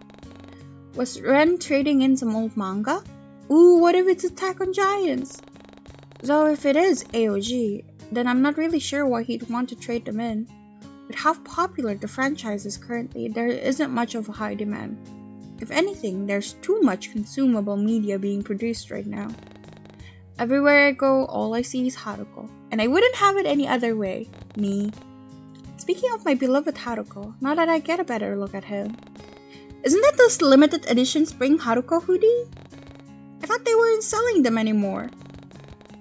Was Ren trading in some old manga? Ooh, what if it's Attack on Giants? So if it is AOG, then I'm not really sure why he'd want to trade them in. With how popular the franchise is currently, there isn't much of a high demand. If anything, there's too much consumable media being produced right now. Everywhere I go, all I see is Haruko, and I wouldn't have it any other way. Me. Speaking of my beloved Haruko, now that I get a better look at him, isn't that this limited edition spring Haruko hoodie? I thought they weren't selling them anymore.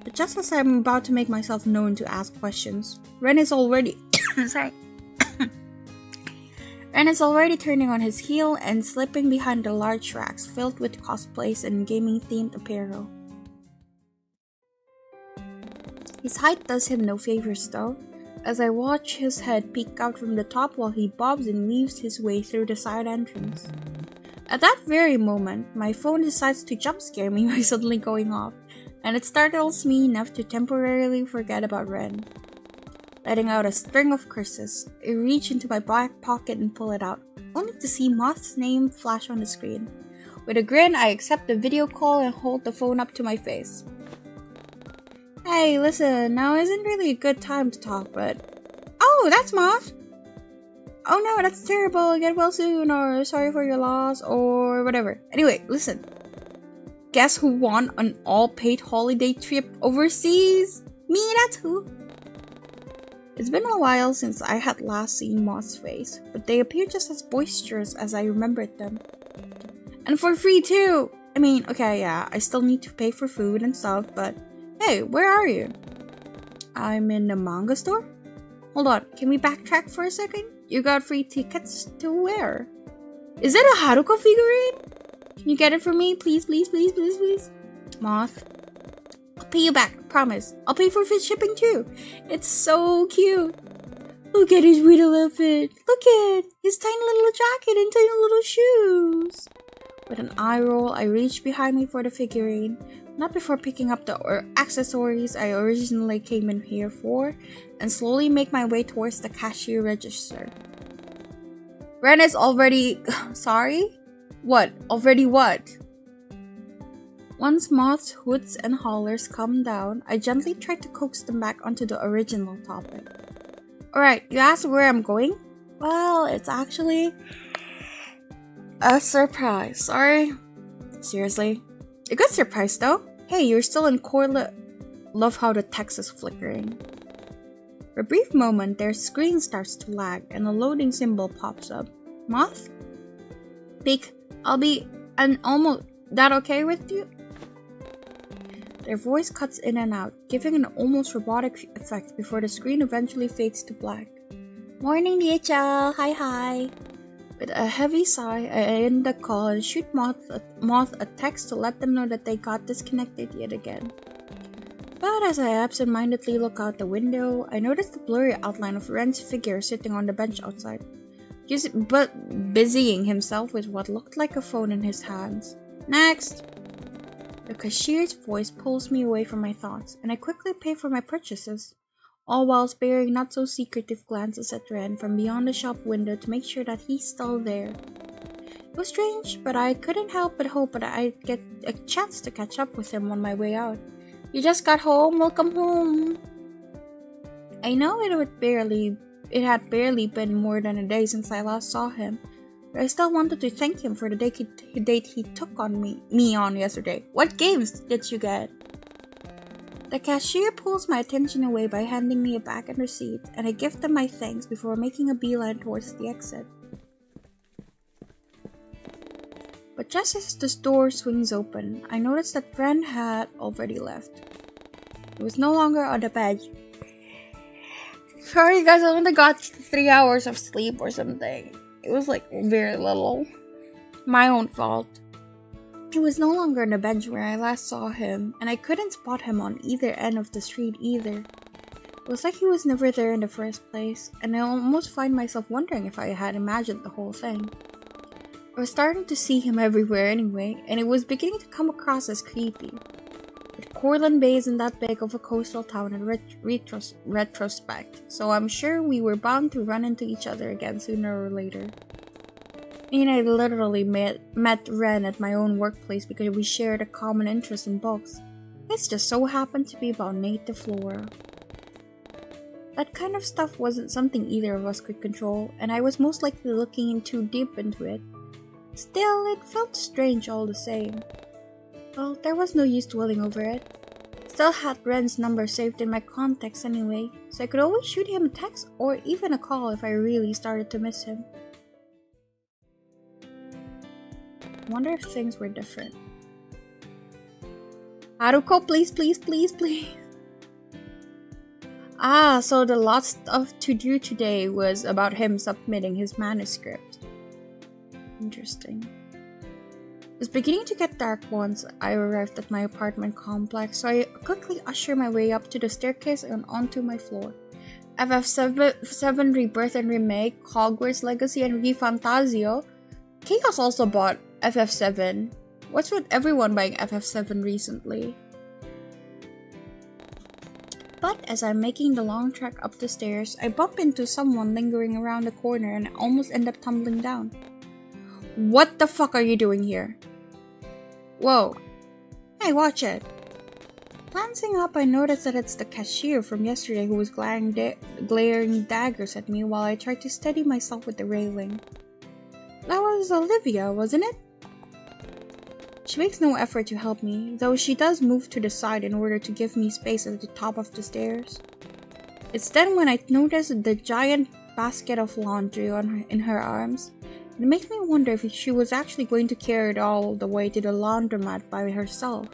But just as I'm about to make myself known to ask questions, Ren is already Ren is already turning on his heel and slipping behind the large racks filled with cosplays and gaming-themed apparel. His height does him no favors though, as I watch his head peek out from the top while he bobs and weaves his way through the side entrance. At that very moment, my phone decides to jump scare me by suddenly going off, and it startles me enough to temporarily forget about Ren. Letting out a string of curses, I reach into my back pocket and pull it out, only to see Moth's name flash on the screen. With a grin, I accept the video call and hold the phone up to my face. Hey, listen, now isn't really a good time to talk, but... Oh, that's Moth! Oh no, that's terrible, get well soon, or sorry for your loss, or whatever. Anyway, listen. Guess who won an all-paid holiday trip overseas? Me, that's who! It's been a while since I had last seen Moth's face, but they appear just as boisterous as I remembered them. And for free too! I mean, okay, yeah, I still need to pay for food and stuff, but... Hey, where are you? I'm in the manga store? Hold on, can we backtrack for a second? You got free tickets to where? Is it a Haruko figurine? Can you get it for me? Please, please, please, please, please? Moth. I'll pay you back, promise. I'll pay for shipping too. It's so cute. Look at his little outfit. Look at his tiny little jacket and tiny little shoes. With an eye roll, I reach behind me for the figurine. Not before picking up the accessories I originally came in here for, and slowly make my way towards the cashier register. Ren is already... Sorry? What? Already what? Once Moth's hoots and hollers calm down, I gently try to coax them back onto the original topic. Alright, you asked where I'm going? Well, it's actually... a surprise. Sorry. Seriously? A good surprise though. Hey, you're still in core Love how the text is flickering. For a brief moment, their screen starts to lag and a loading symbol pops up. Moth? Peek, I'll be almost that okay with you? Their voice cuts in and out, giving an almost robotic effect before the screen eventually fades to black. Morning, DHL. Hi. With a heavy sigh, I end the call and shoot Moth a text to let them know that they got disconnected yet again. But as I absentmindedly look out the window, I notice the blurry outline of Ren's figure sitting on the bench outside, busying himself with what looked like a phone in his hands. Next! The cashier's voice pulls me away from my thoughts, and I quickly pay for my purchases, all while sparing not so secretive glances at Ren from beyond the shop window to make sure that he's still there. It was strange, but I couldn't help but hope that I'd get a chance to catch up with him on my way out. "You just got home? Welcome home." I know it had barely been more than a day since I last saw him, but I still wanted to thank him for the date he took on me on yesterday. "What games did you get?" The cashier pulls my attention away by handing me a bag and receipt, and I give them my thanks before making a beeline towards the exit. But just as the door swings open, I noticed that Ren had already left. He was no longer on the bed. Sorry guys, I only got 3 hours of sleep or something. It was like very little. My own fault. He was no longer on the bench where I last saw him, and I couldn't spot him on either end of the street either. It was like he was never there in the first place, and I almost find myself wondering if I had imagined the whole thing. I was starting to see him everywhere anyway, and it was beginning to come across as creepy. But Cortland Bay isn't that big of a coastal town in retrospect, so I'm sure we were bound to run into each other again sooner or later. I literally met Ren at my own workplace because we shared a common interest in books. It just so happened to be about native flora. That kind of stuff wasn't something either of us could control, and I was most likely looking in too deep into it. Still, it felt strange all the same. Well, there was no use dwelling over it. Still had Ren's number saved in my contacts anyway, so I could always shoot him a text or even a call if I really started to miss him. I wonder if things were different. Haruko, please. So the lot stuff to do today was about him submitting his manuscript. Interesting. It was beginning to get dark once I arrived at my apartment complex, so I quickly ushered my way up to the staircase and onto my floor. FF7 Rebirth and Remake, Hogwarts Legacy, and ReFantazio. Chaos also bought FF7. What's with everyone buying FF7 recently? But as I'm making the long trek up the stairs, I bump into someone lingering around the corner and I almost end up tumbling down. "What the fuck are you doing here?" "Whoa. Hey, watch it." Glancing up, I notice that it's the cashier from yesterday who was glaring daggers at me while I tried to steady myself with the railing. That was Olivia, wasn't it? She makes no effort to help me, though she does move to the side in order to give me space at the top of the stairs. It's then when I notice the giant basket of laundry in her arms. It makes me wonder if she was actually going to carry it all the way to the laundromat by herself.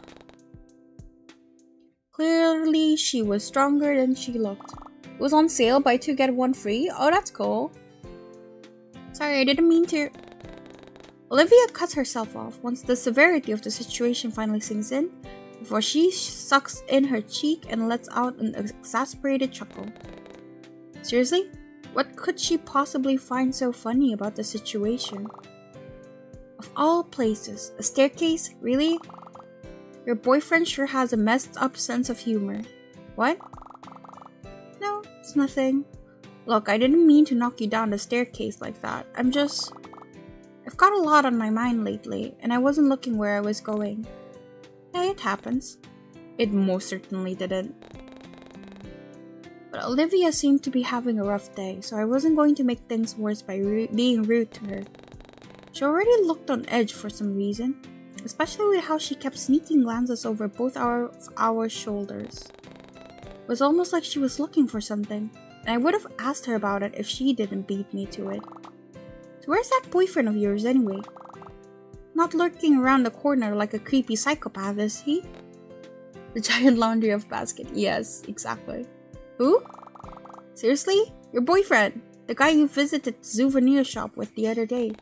Clearly, she was stronger than she looked. It was on sale, buy 2 get 1 free. Oh, that's cool. Sorry, I didn't mean to. Olivia cuts herself off once the severity of the situation finally sinks in, before she sucks in her cheek and lets out an exasperated chuckle. Seriously? What could she possibly find so funny about the situation? Of all places, a staircase? Really? Your boyfriend sure has a messed up sense of humor. What? No, it's nothing. Look, I didn't mean to knock you down the staircase like that. I've got a lot on my mind lately, and I wasn't looking where I was going. Hey, it happens. It most certainly didn't. But Olivia seemed to be having a rough day, so I wasn't going to make things worse by being rude to her. She already looked on edge for some reason, especially with how she kept sneaking glances over both our shoulders. It was almost like she was looking for something, and I would have asked her about it if she didn't beat me to it. So where's that boyfriend of yours anyway? Not lurking around the corner like a creepy psychopath, is he? The giant laundry of basket. Yes, exactly. Who? Seriously? Your boyfriend? The guy you visited the souvenir shop with the other day.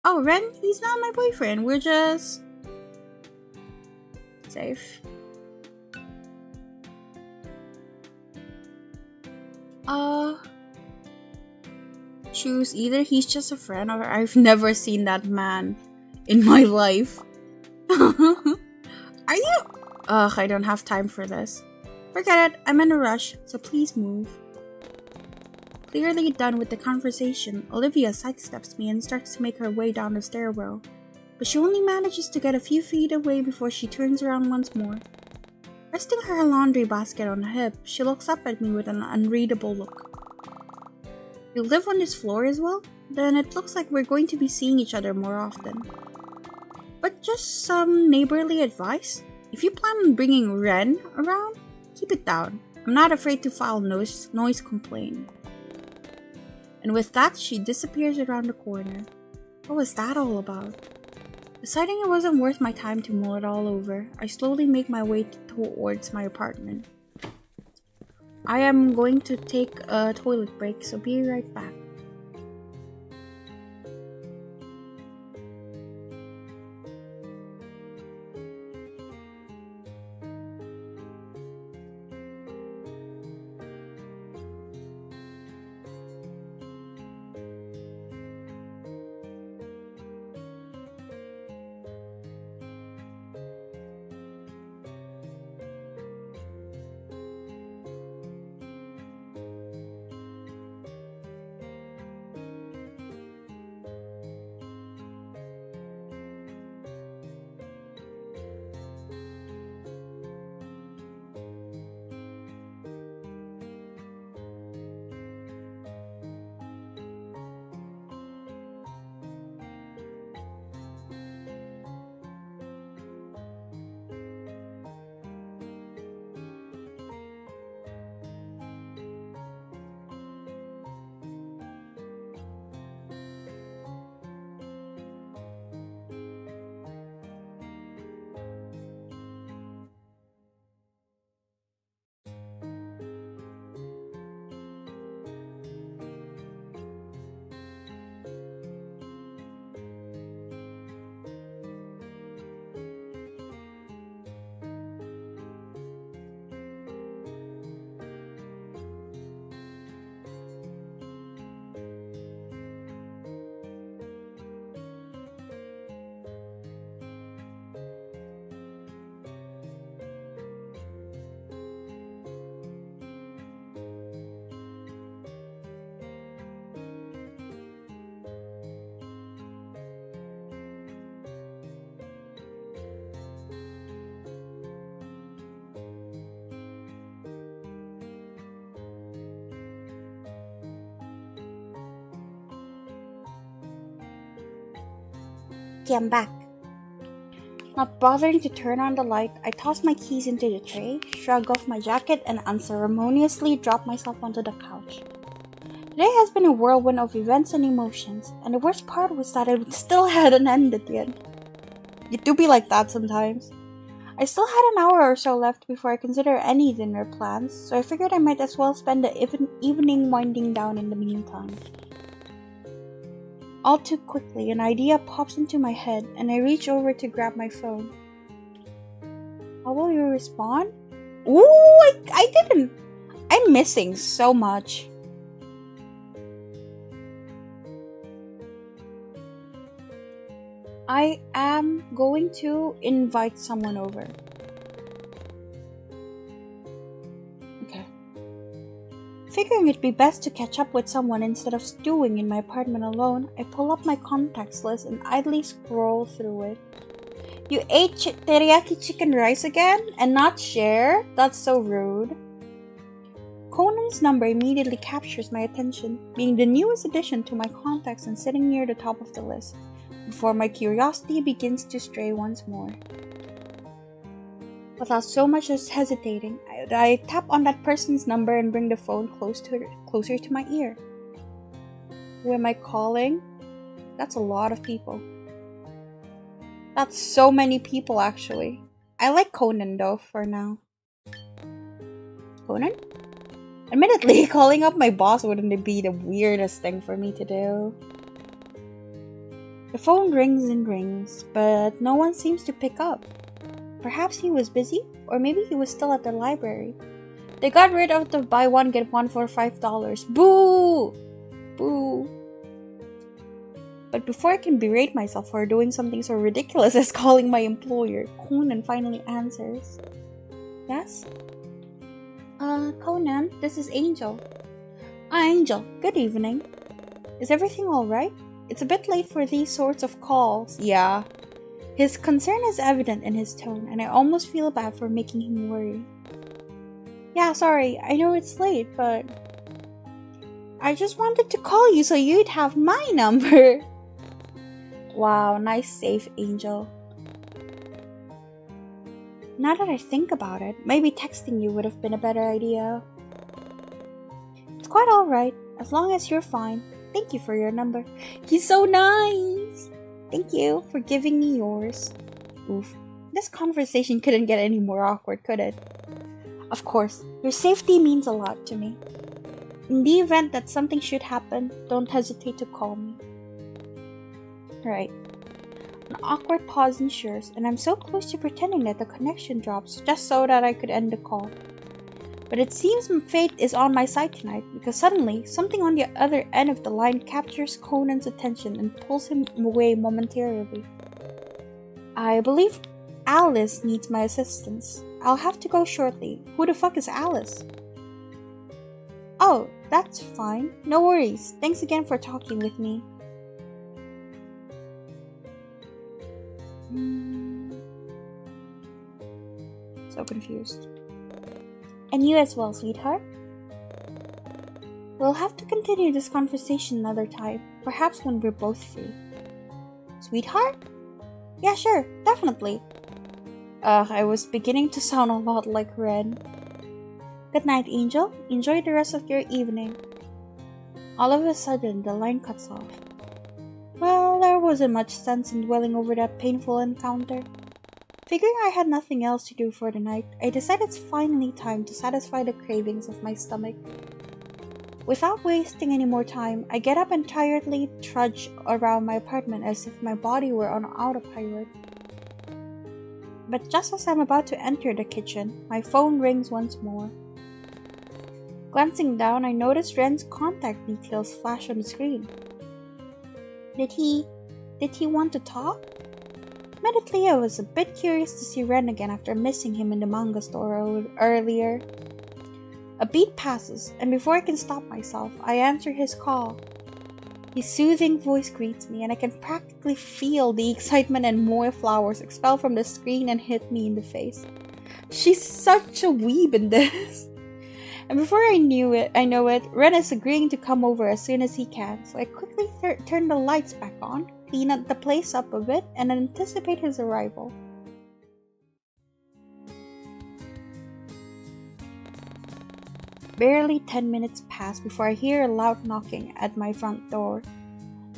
Oh, Ren? He's not my boyfriend. We're just... safe. Choose either he's just a friend or I've never seen that man in my life. Are you? Ugh, I don't have time for this. Forget it, I'm in a rush, so please move. Clearly done with the conversation, Olivia sidesteps me and starts to make her way down the stairwell. But she only manages to get a few feet away before she turns around once more. Resting her laundry basket on her hip, she looks up at me with an unreadable look. You live on this floor as well? Then it looks like we're going to be seeing each other more often. But just some neighborly advice? If you plan on bringing Ren around, keep it down. I'm not afraid to file noise complaint. And with that, she disappears around the corner. What was that all about? Deciding it wasn't worth my time to mull it all over, I slowly make my way towards my apartment. I am going to take a toilet break, so be right back. Okay, I'm back. Not bothering to turn on the light, I toss my keys into the tray, shrug off my jacket, and unceremoniously drop myself onto the couch. Today has been a whirlwind of events and emotions, and the worst part was that it still hadn't ended yet. You do be like that sometimes. I still had an hour or so left before I consider any dinner plans, so I figured I might as well spend the evening winding down in the meantime. All too quickly, an idea pops into my head, and I reach over to grab my phone. How will you respond? Ooh, I didn't. I'm missing so much. I am going to invite someone over. Okay. Figuring it'd be best to catch up with someone instead of stewing in my apartment alone, I pull up my contacts list and idly scroll through it. You ate teriyaki chicken rice again? And not share? That's so rude. Conan's number immediately captures my attention, being the newest addition to my contacts and sitting near the top of the list, before my curiosity begins to stray once more. Without so much as hesitating, I tap on that person's number and bring the phone closer to my ear. Who am I calling? That's a lot of people. That's so many people, actually. I like Conan, though, for now. Conan? Admittedly, calling up my boss wouldn't be the weirdest thing for me to do. The phone rings and rings, but no one seems to pick up. Perhaps he was busy, or maybe he was still at the library. They got rid of the buy one get one for $5. Boo! Boo! But before I can berate myself for doing something so ridiculous as calling my employer, Conan finally answers. Yes? Conan, this is Angel. Angel, good evening. Is everything alright? It's a bit late for these sorts of calls. Yeah. His concern is evident in his tone, and I almost feel bad for making him worry. Yeah, sorry, I know it's late, but I just wanted to call you so you'd have my number. Wow, nice save, Angel. Now that I think about it, maybe texting you would have been a better idea. It's quite alright, as long as you're fine. Thank you for your number. He's so nice! Thank you for giving me yours. Oof, this conversation couldn't get any more awkward, could it? Of course, your safety means a lot to me. In the event that something should happen, don't hesitate to call me. Right. An awkward pause ensures, and I'm so close to pretending that the connection drops just so that I could end the call. But it seems fate is on my side tonight, because suddenly, something on the other end of the line captures Conan's attention and pulls him away momentarily. I believe Alice needs my assistance. I'll have to go shortly. Who the fuck is Alice? Oh, that's fine. No worries. Thanks again for talking with me. So confused. And you as well, sweetheart? We'll have to continue this conversation another time, perhaps when we're both free. Sweetheart? Yeah, sure, definitely. I was beginning to sound a lot like Ren. Good night, Angel. Enjoy the rest of your evening. All of a sudden, the line cuts off. Well, there wasn't much sense in dwelling over that painful encounter. Figuring I had nothing else to do for the night, I decided it's finally time to satisfy the cravings of my stomach. Without wasting any more time, I get up and tiredly trudge around my apartment as if my body were on autopilot. But just as I'm about to enter the kitchen, my phone rings once more. Glancing down, I notice Ren's contact details flash on the screen. Did he want to talk? Admittedly, I was a bit curious to see Ren again after missing him in the manga store earlier. A beat passes, and before I can stop myself, I answer his call. His soothing voice greets me, and I can practically feel the excitement and moe flowers expel from the screen and hit me in the face. She's such a weeb in this. And before I know it, Ren is agreeing to come over as soon as he can, so I quickly turn the lights back on, clean the place up a bit, and anticipate his arrival. Barely 10 minutes pass before I hear a loud knocking at my front door.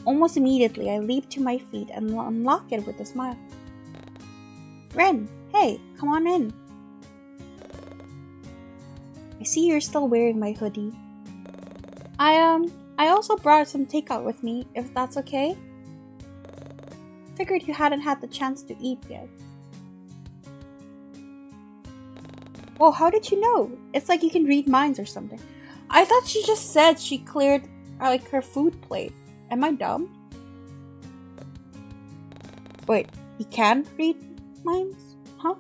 Almost immediately, I leap to my feet and unlock it with a smile. Ren, hey, come on in. I see you're still wearing my hoodie. I also brought some takeout with me, if that's okay. Figured you hadn't had the chance to eat yet. Whoa, how did you know? It's like you can read minds or something. I thought she just said she cleared her food plate. Am I dumb? Wait, he can read minds? Huh?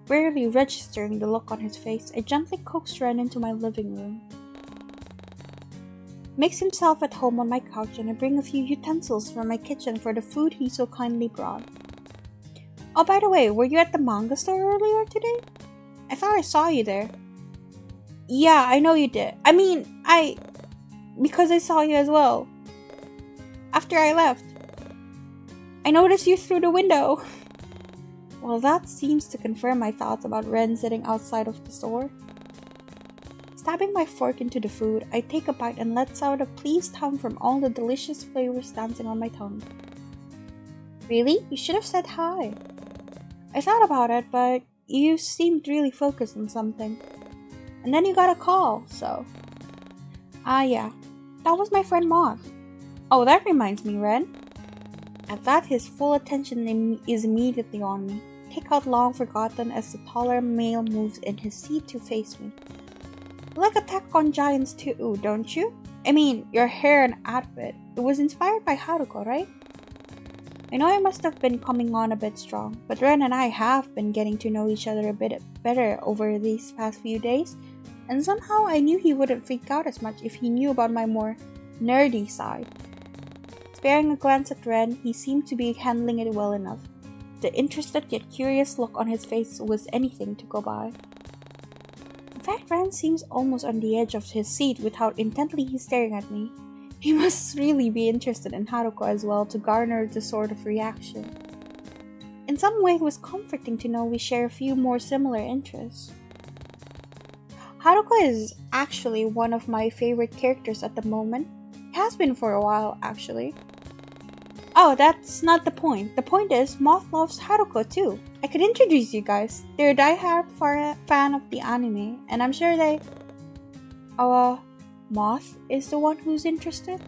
Barely registering the look on his face, I gently coax Ren into my living room. Makes himself at home on my couch, and I bring a few utensils from my kitchen for the food he so kindly brought. Oh, by the way, were you at the manga store earlier today? I thought I saw you there. Yeah, I know you did. Because I saw you as well. After I left. I noticed you through the window. Well, that seems to confirm my thoughts about Ren sitting outside of the store. Stabbing my fork into the food, I take a bite and let out a pleased hum from all the delicious flavors dancing on my tongue. Really? You should have said hi. I thought about it, but you seemed really focused on something. And then you got a call, so... yeah. That was my friend Moth. Oh, that reminds me, Ren. At that, his full attention is immediately on me. Takeout long forgotten as the taller male moves in his seat to face me. You like Attack on Giants too, don't you? I mean, your hair and outfit. It was inspired by Haruko, right? I know I must have been coming on a bit strong, but Ren and I have been getting to know each other a bit better over these past few days, and somehow I knew he wouldn't freak out as much if he knew about my more nerdy side. Sparing a glance at Ren, he seemed to be handling it well enough. The interested yet curious look on his face was anything to go by. In fact, Ren seems almost on the edge of his seat with how intently he's staring at me. He must really be interested in Haruko as well to garner the sort of reaction. In some way, it was comforting to know we share a few more similar interests. Haruko is actually one of my favorite characters at the moment. It has been for a while, actually. Oh, that's not the point. The point is, Moth loves Haruko too. I could introduce you guys. They're a die-hard fan of the anime, and I'm sure they... Moth is the one who's interested?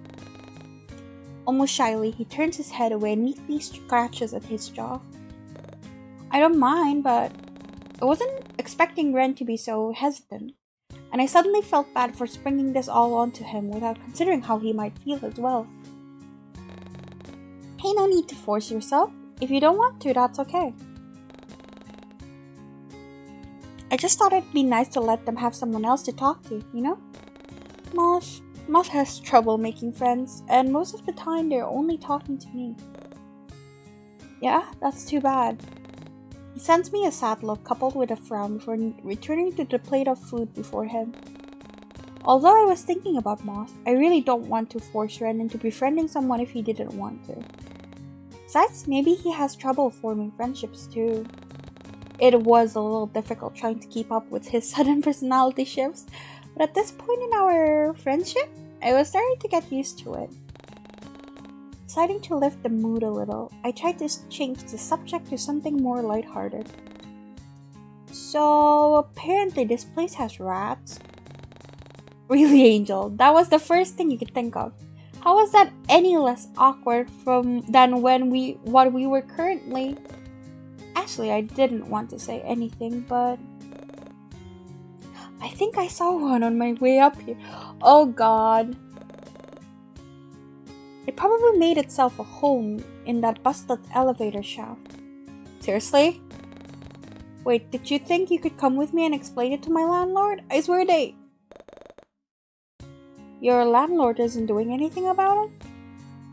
Almost shyly, he turns his head away and neatly scratches at his jaw. I don't mind, but I wasn't expecting Ren to be so hesitant, and I suddenly felt bad for springing this all onto him without considering how he might feel as well. Hey, no need to force yourself. If you don't want to, that's okay. I just thought it'd be nice to let them have someone else to talk to, you know? Moth has trouble making friends, and most of the time they're only talking to me. Yeah, that's too bad. He sends me a sad look coupled with a frown before returning to the plate of food before him. Although I was thinking about Moth, I really don't want to force Ren into befriending someone if he didn't want to. Besides, maybe he has trouble forming friendships too. It was a little difficult trying to keep up with his sudden personality shifts, but at this point in our friendship, I was starting to get used to it. Deciding to lift the mood a little, I tried to change the subject to something more lighthearted. So, apparently this place has rats. Really, Angel, that was the first thing you could think of. How was that any less awkward than what we were currently... Actually, I didn't want to say anything, but... I think I saw one on my way up here. Oh god. It probably made itself a home in that busted elevator shaft. Seriously? Wait, did you think you could come with me and explain it to my landlord? I swear they... Your landlord isn't doing anything about it?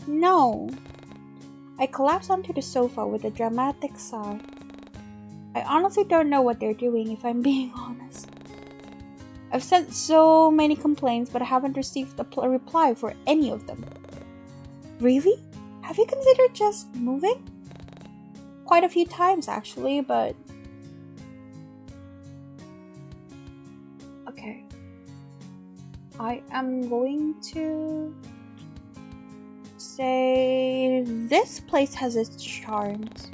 No. I collapsed onto the sofa with a dramatic sigh. I honestly don't know what they're doing, if I'm being honest. I've sent so many complaints, but I haven't received a reply for any of them. Really? Have you considered just moving? Quite a few times, actually, but... Okay. I am going to... say... This place has its charms.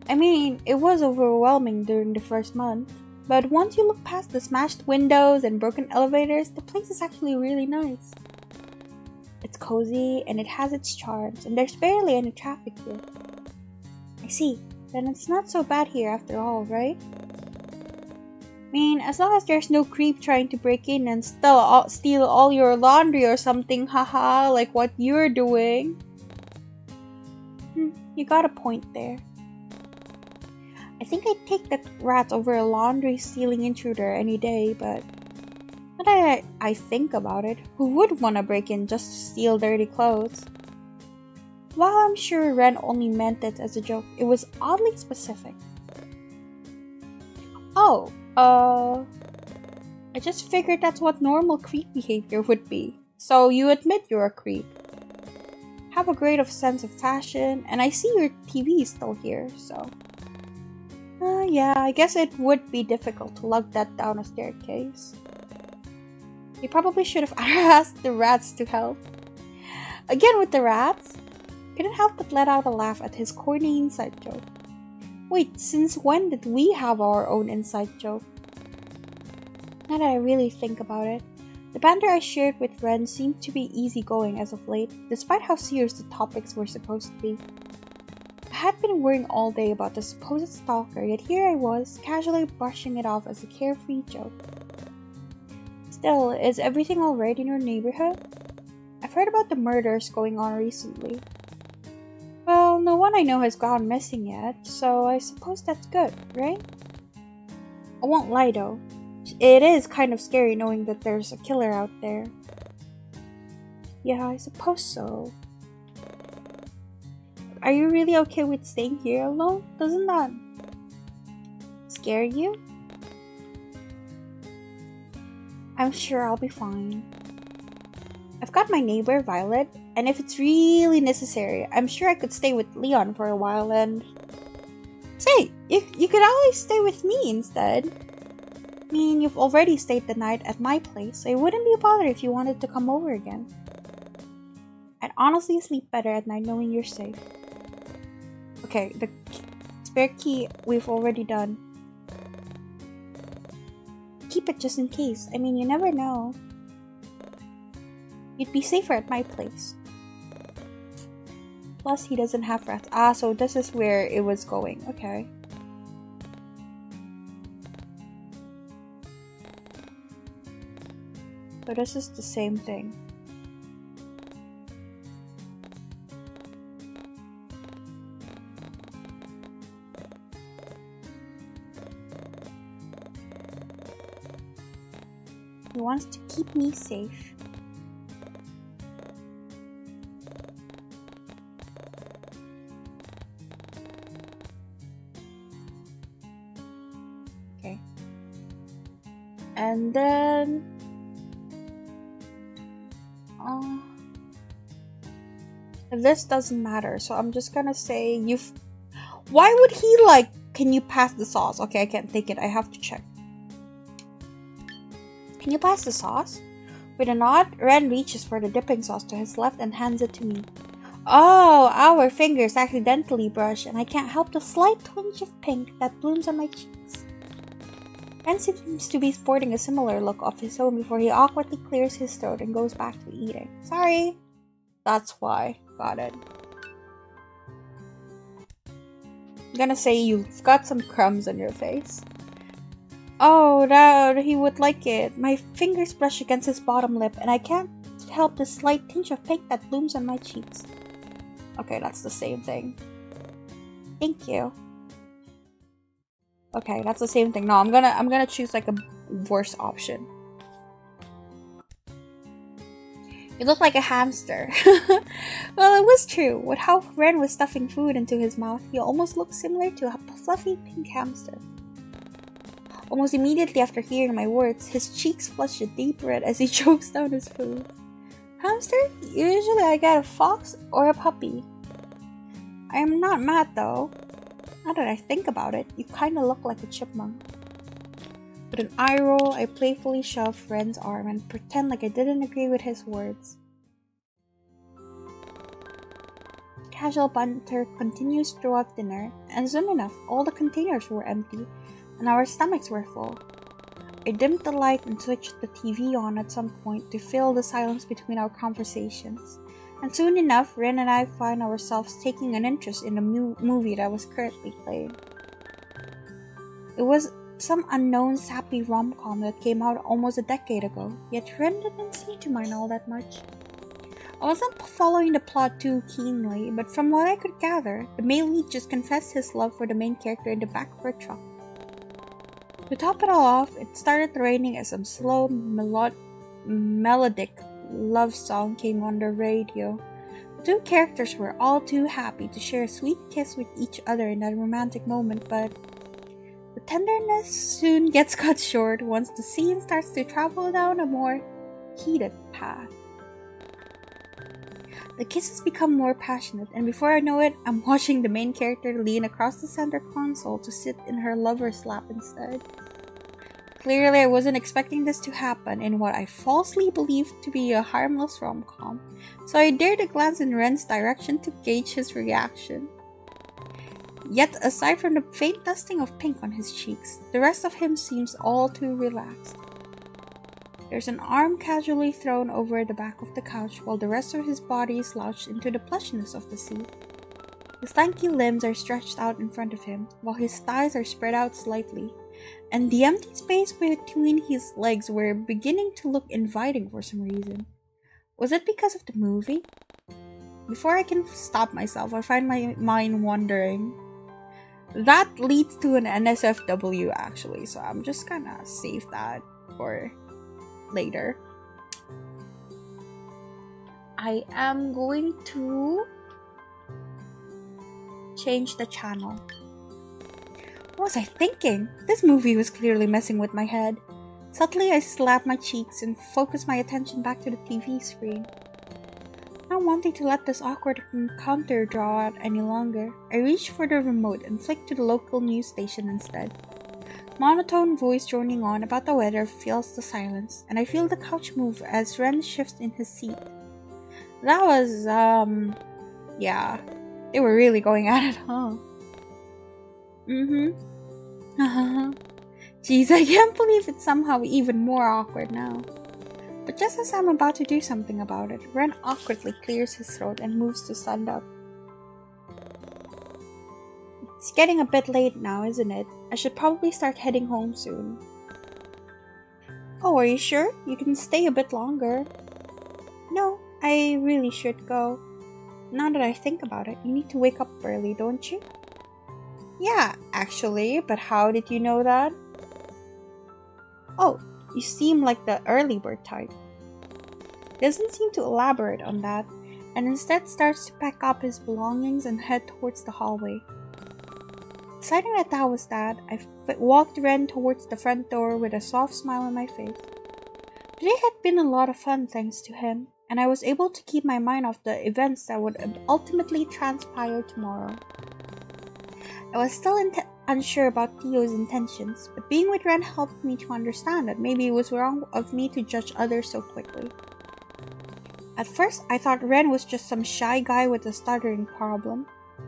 I mean, it was overwhelming during the first month. But once you look past the smashed windows and broken elevators, the place is actually really nice. It's cozy and it has its charms, and there's barely any traffic here. I see. Then it's not so bad here after all, right? I mean, as long as there's no creep trying to break in and steal all your laundry or something, haha, like what you're doing. You got a point there. I think I'd take the rats over a laundry-stealing intruder any day, but now that I think about it, who would want to break in just to steal dirty clothes? While I'm sure Ren only meant it as a joke, it was oddly specific. Oh, I just figured that's what normal creep behavior would be. So you admit you're a creep. Have a great sense of fashion, and I see your TV is still here, so... yeah, I guess it would be difficult to lug that down a staircase. You probably should have asked the rats to help. Again with the rats? Couldn't help but let out a laugh at his corny inside joke. Wait, since when did we have our own inside joke? Now that I really think about it, the banter I shared with Ren seemed to be easygoing as of late, despite how serious the topics were supposed to be. I had been worrying all day about the supposed stalker, yet here I was, casually brushing it off as a carefree joke. Still, is everything alright in your neighborhood? heard about the murders going on recently. Well, no one I know has gone missing yet, so I suppose that's good, right? I won't lie though. It is kind of scary knowing that there's a killer out there. Yeah, I suppose so. Are you really okay with staying here alone? Doesn't that scare you? I'm sure I'll be fine. I've got my neighbor, Violet, and if it's really necessary, I'm sure I could stay with Leon for a while and... Say, you could always stay with me instead. I mean, you've already stayed the night at my place, so it wouldn't be a bother if you wanted to come over again. I'd honestly sleep better at night knowing you're safe. Okay, the spare key we've already done. Keep it just in case. I mean, you never know. You'd be safer at my place. Plus, he doesn't have rats. Ah, so this is where it was going. Okay. So this is the same thing. He wants to keep me safe. Okay. And then... this doesn't matter, so I'm just gonna say you've... Why would he like, can you pass the sauce? Okay, I can't take it, I have to check. Can you pass the sauce? With a nod, Ren reaches for the dipping sauce to his left and hands it to me. Oh, our fingers accidentally brush, and I can't help the slight twinge of pink that blooms on my cheeks. Ren seems to be sporting a similar look of his own before he awkwardly clears his throat and goes back to eating. Sorry. That's why. Got it. I'm gonna say you've got some crumbs on your face. Oh, no, he would like it. My fingers brush against his bottom lip, and I can't help the slight tinge of pink that blooms on my cheeks. Okay, that's the same thing. Thank you. Okay, that's the same thing. No, I'm gonna choose like a worse option. You look like a hamster. Well, it was true. With how Ren was stuffing food into his mouth, he almost looked similar to a fluffy pink hamster. Almost immediately after hearing my words, his cheeks flushed a deep red as he chokes down his food. Hamster? Usually I get a fox or a puppy. I am not mad though. Now that I think about it, you kinda look like a chipmunk. With an eye roll, I playfully shove Ren's arm and pretend like I didn't agree with his words. Casual banter continues throughout dinner, and soon enough, all the containers were empty, and our stomachs were full. I dimmed the light and switched the TV on at some point to fill the silence between our conversations, and soon enough, Ren and I find ourselves taking an interest in the movie that was currently playing. It was some unknown sappy rom-com that came out almost a decade ago, yet Ren didn't seem to mind all that much. I wasn't following the plot too keenly, but from what I could gather, the male lead just confessed his love for the main character in the back of her truck. To top it all off, it started raining as some slow, melodic love song came on the radio. The two characters were all too happy to share a sweet kiss with each other in that romantic moment, but the tenderness soon gets cut short once the scene starts to travel down a more heated path. The kisses become more passionate, and before I know it, I'm watching the main character lean across the center console to sit in her lover's lap instead. Clearly, I wasn't expecting this to happen in what I falsely believed to be a harmless rom-com, so I dared to glance in Ren's direction to gauge his reaction. Yet, aside from the faint dusting of pink on his cheeks, the rest of him seems all too relaxed. There's an arm casually thrown over the back of the couch while the rest of his body is slouched into the plushness of the seat. His lanky limbs are stretched out in front of him, while his thighs are spread out slightly, and the empty space between his legs were beginning to look inviting for some reason. Was it because of the movie? Before I can stop myself, I find my mind wandering. That leads to an NSFW actually, so I'm just gonna save that for later. I am going to change the channel. What was I thinking? This movie was clearly messing with my head. Suddenly, I slapped my cheeks and focused my attention back to the TV screen. Not wanting to let this awkward encounter draw out any longer, I reached for the remote and flicked to the local news station instead. Monotone voice droning on about the weather fills the silence, and I feel the couch move as Ren shifts in his seat. That was, yeah. They were really going at it, huh? Jeez, I can't believe it's somehow even more awkward now. But just as I'm about to do something about it, Ren awkwardly clears his throat and moves to stand up. It's getting a bit late now, isn't it? I should probably start heading home soon. Oh, are you sure? You can stay a bit longer. No, I really should go. Now that I think about it, you need to wake up early, don't you? Yeah, actually, but how did you know that? Oh, you seem like the early bird type. Doesn't seem to elaborate on that, and instead starts to pack up his belongings and head towards the hallway. Deciding that was that, I walked Ren towards the front door with a soft smile on my face. Today had been a lot of fun thanks to him, and I was able to keep my mind off the events that would ultimately transpire tomorrow. I was still unsure about Theo's intentions, but being with Ren helped me to understand that maybe it was wrong of me to judge others so quickly. At first, I thought Ren was just some shy guy with a stuttering problem,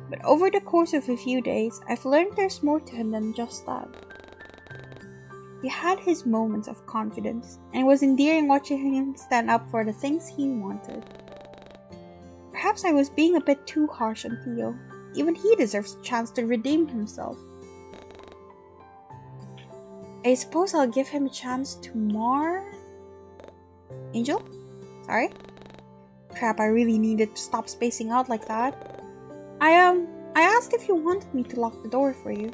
but over the course of a few days, I've learned there's more to him than just that. He had his moments of confidence, and it was endearing watching him stand up for the things he wanted. Perhaps I was being a bit too harsh on Theo. Even he deserves a chance to redeem himself. I suppose I'll give him a chance tomorrow? Angel? Sorry? Crap, I really needed to stop spacing out like that. I asked if you wanted me to lock the door for you.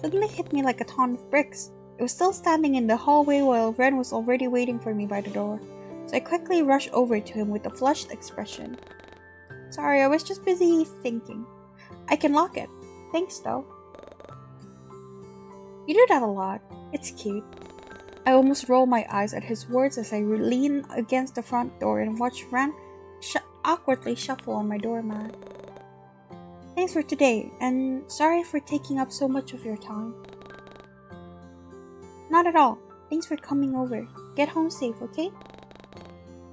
Suddenly hit me like a ton of bricks. It was still standing in the hallway while Ren was already waiting for me by the door, so I quickly rushed over to him with a flushed expression. Sorry, I was just busy thinking. I can lock it. Thanks, though. You do that a lot. It's cute. I almost roll my eyes at his words as I lean against the front door and watch Ren awkwardly shuffle on my doormat. Thanks for today, and sorry for taking up so much of your time. Not at all. Thanks for coming over. Get home safe, okay?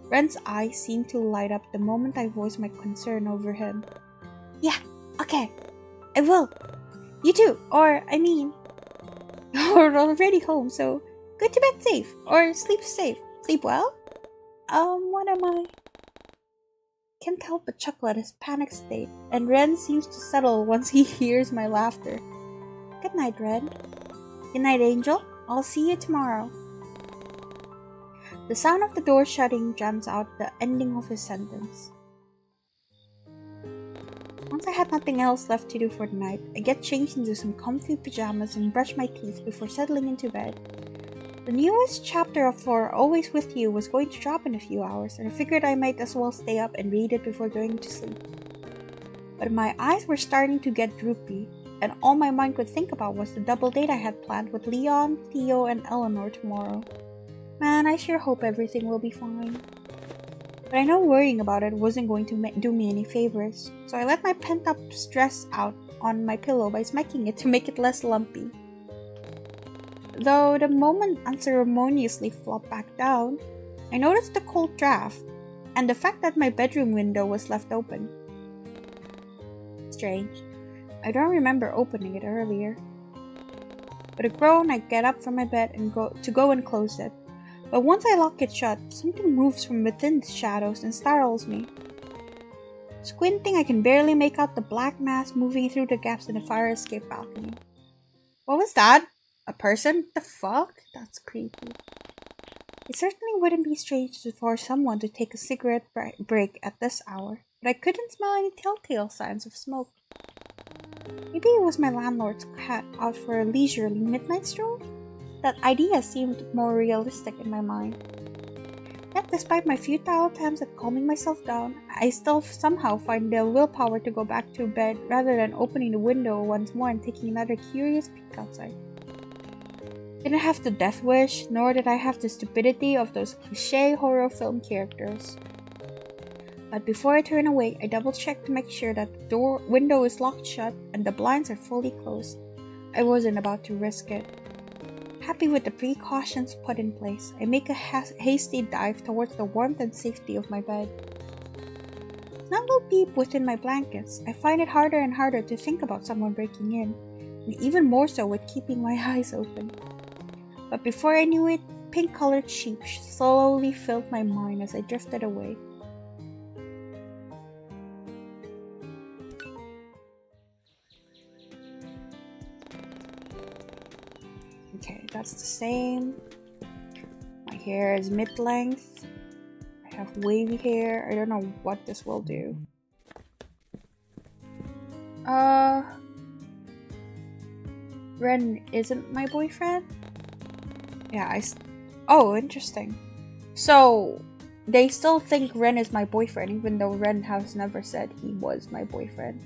Ren's eyes seemed to light up the moment I voiced my concern over him. Yeah, okay. I will. You too, or I mean... You're already home, so go to bed safe, or sleep safe. Sleep well? What am I? Can't help but chuckle at his panic state, and Ren seems to settle once he hears my laughter. Good night, Ren. Good night, Angel. I'll see you tomorrow. The sound of the door shutting drowns out the ending of his sentence. Once I had nothing else left to do for the night, I get changed into some comfy pajamas and brush my teeth before settling into bed. The newest chapter of For Always With You was going to drop in a few hours, and I figured I might as well stay up and read it before going to sleep. But my eyes were starting to get droopy, and all my mind could think about was the double date I had planned with Leon, Theo, and Eleanor tomorrow. Man, I sure hope everything will be fine. But I know worrying about it wasn't going to do me any favors, so I let my pent-up stress out on my pillow by smacking it to make it less lumpy. Though the moment unceremoniously flopped back down, I noticed the cold draft, and the fact that my bedroom window was left open. Strange. I don't remember opening it earlier. With a groan, I get up from my bed and go and close it. But once I lock it shut, something moves from within the shadows and startles me. Squinting, I can barely make out the black mass moving through the gaps in the fire escape balcony. What was that? A person? The fuck? That's creepy. It certainly wouldn't be strange for someone to take a cigarette break at this hour, but I couldn't smell any telltale signs of smoke. Maybe it was my landlord's cat out for a leisurely midnight stroll? That idea seemed more realistic in my mind. Yet, despite my futile attempts at calming myself down, I still somehow find the willpower to go back to bed rather than opening the window once more and taking another curious peek outside. Didn't have the death wish, nor did I have the stupidity of those cliché horror film characters. But before I turn away, I double-checked to make sure that the window is locked shut and the blinds are fully closed. I wasn't about to risk it. Happy with the precautions put in place, I make a hasty dive towards the warmth and safety of my bed. Snuggled deep within my blankets, I find it harder and harder to think about someone breaking in, and even more so with keeping my eyes open. But before I knew it, pink-colored sheep slowly filled my mind as I drifted away. Okay, that's the same. My hair is mid-length. I have wavy hair. I don't know what this will do. Ren isn't my boyfriend? Yeah, oh, interesting. So, they still think Ren is my boyfriend, even though Ren has never said he was my boyfriend.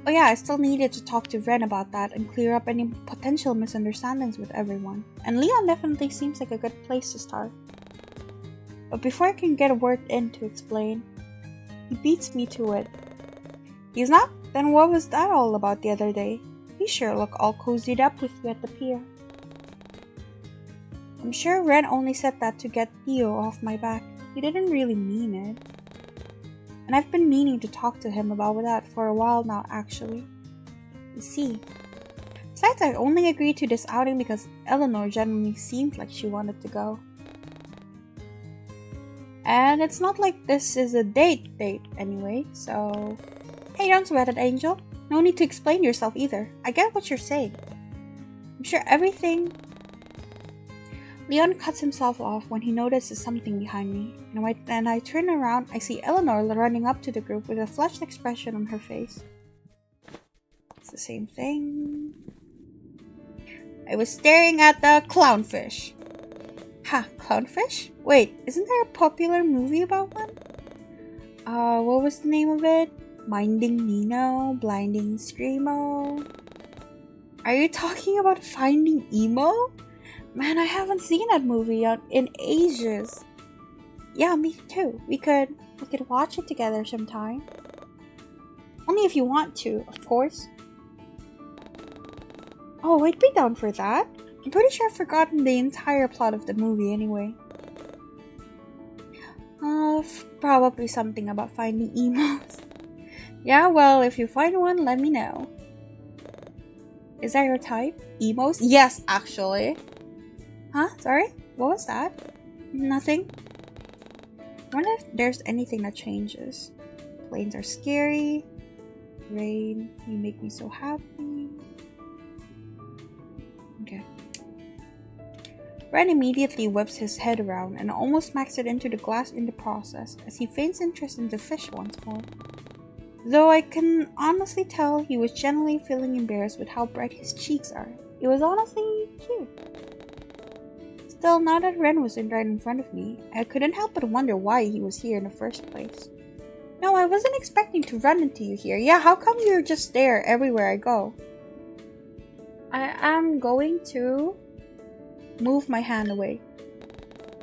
Oh yeah, I still needed to talk to Ren about that and clear up any potential misunderstandings with everyone. And Leon definitely seems like a good place to start. But before I can get a word in to explain, he beats me to it. He's not? Then what was that all about the other day? You sure look all cozied up with you at the pier. I'm sure Ren only said that to get Theo off my back. He didn't really mean it. And I've been meaning to talk to him about that for a while now, actually. You see. Besides, I only agreed to this outing because Eleanor genuinely seemed like she wanted to go. And it's not like this is a date anyway, so... Hey, don't sweat it, Angel. No need to explain yourself either. I get what you're saying. I'm sure everything... Leon cuts himself off when he notices something behind me, and when I turn around, I see Eleanor running up to the group with a flushed expression on her face. It's the same thing. I was staring at the clownfish. Ha, clownfish? Wait, isn't there a popular movie about one? What was the name of it? Minding Nino, Blinding Screamo. Are you talking about Finding Emo? Man, I haven't seen that movie in ages. Yeah, me too. We could watch it together sometime. Only if you want to, of course. Oh, I'd be down for that. I'm pretty sure I've forgotten the entire plot of the movie anyway. Probably something about finding emos. Yeah, well, if you find one, let me know. Is that your type? Emos? Yes, actually. Huh? Sorry? What was that? Nothing. I wonder if there's anything that changes. Planes are scary. Rain, you make me so happy. Okay. Ren immediately whips his head around and almost smacks it into the glass in the process as he feigns interest in the fish once more. Though I can honestly tell he was genuinely feeling embarrassed with how bright his cheeks are. It was honestly cute. Still, now that Ren was right in front of me, I couldn't help but wonder why he was here in the first place. No, I wasn't expecting to run into you here. Yeah, how come you're just there everywhere I go? I am going to move my hand away.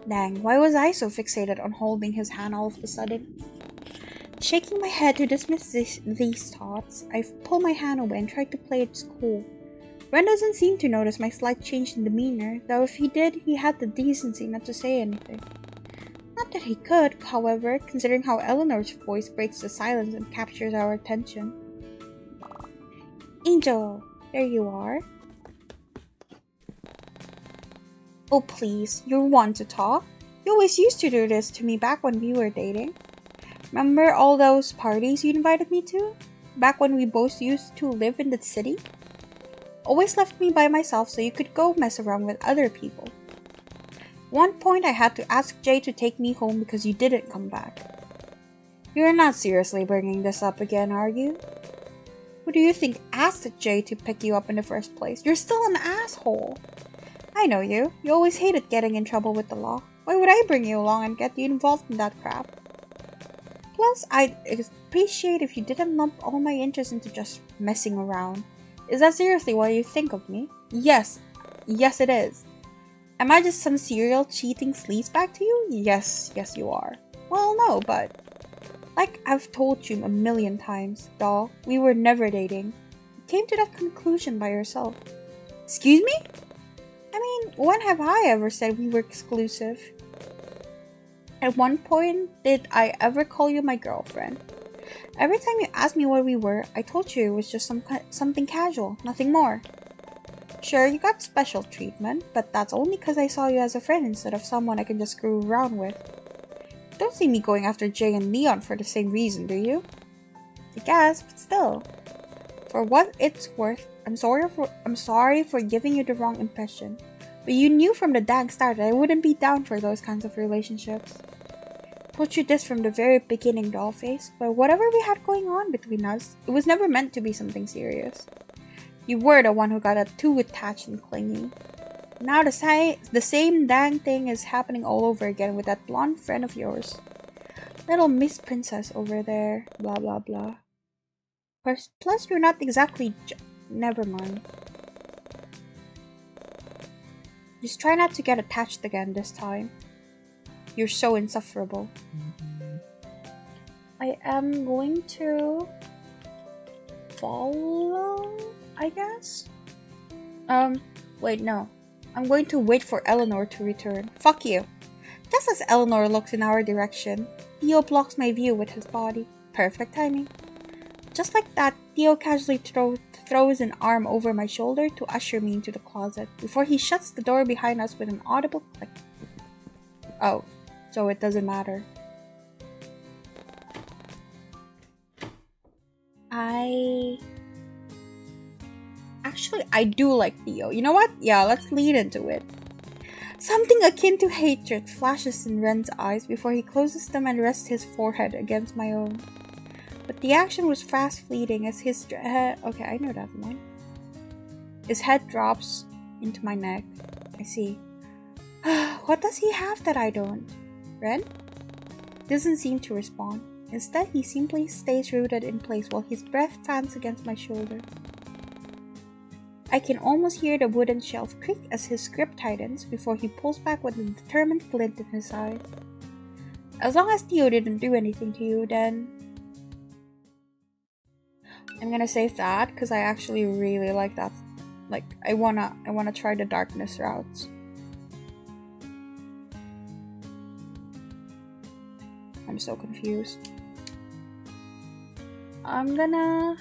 Dang, why was I so fixated on holding his hand all of a sudden? Shaking my head to dismiss these thoughts, I pull my hand away and try to play it cool. Ren doesn't seem to notice my slight change in demeanor, though if he did, he had the decency not to say anything. Not that he could, however, considering how Eleanor's voice breaks the silence and captures our attention. Angel, there you are. Oh please, you're one to talk. You always used to do this to me back when we were dating. Remember all those parties you invited me to? Back when we both used to live in the city? always left me by myself so you could go mess around with other people. One point I had to ask Jay to take me home because you didn't come back. You're not seriously bringing this up again, are you? Who do you think asked Jay to pick you up in the first place? You're still an asshole. I know you. You always hated getting in trouble with the law. Why would I bring you along and get you involved in that crap? Plus, I'd appreciate if you didn't lump all my interest into just messing around. Is that seriously what you think of me? Yes. Yes, it is. Am I just some serial cheating sleazebag to you? Yes, you are. Well, no, but... like I've told you a million times, doll, we were never dating. You came to that conclusion by yourself. Excuse me? I mean, when have I ever said we were exclusive? At one point, did I ever call you my girlfriend? Every time you asked me where we were, I told you it was just something casual, nothing more. Sure, you got special treatment, but that's only because I saw you as a friend instead of someone I can just screw around with. You don't see me going after Jay and Leon for the same reason, do you? I guess, but still. For what it's worth, I'm sorry for giving you the wrong impression. But you knew from the dang start that I wouldn't be down for those kinds of relationships. I told you this from the very beginning, Dollface, but whatever we had going on between us, it was never meant to be something serious. You were the one who got too attached and clingy. Now the same dang thing is happening all over again with that blonde friend of yours. Little Miss Princess over there, blah blah blah. Plus you're not exactly never mind. Just try not to get attached again this time. You're so insufferable. I am going to follow, I guess? Wait, no. I'm going to wait for Eleanor to return. Fuck you. Just as Eleanor looks in our direction, Theo blocks my view with his body. Perfect timing. Just like that, Theo casually throws an arm over my shoulder to usher me into the closet before he shuts the door behind us with an audible click. Oh, so it doesn't matter. Actually, I do like Theo. You know what? Yeah, let's lead into it. Something akin to hatred flashes in Ren's eyes before he closes them and rests his forehead against my own. But the action was fast fleeting as his okay, I know that one. His head drops into my neck. I see. What does he have that I don't? Ren? Doesn't seem to respond. Instead, he simply stays rooted in place while his breath fans against my shoulder. I can almost hear the wooden shelf creak as his grip tightens before he pulls back with a determined glint in his eyes. As long as Theo didn't do anything to you, then... I'm gonna save that because I actually really like that. Like, I wanna try the darkness routes. I'm so confused. I'm gonna...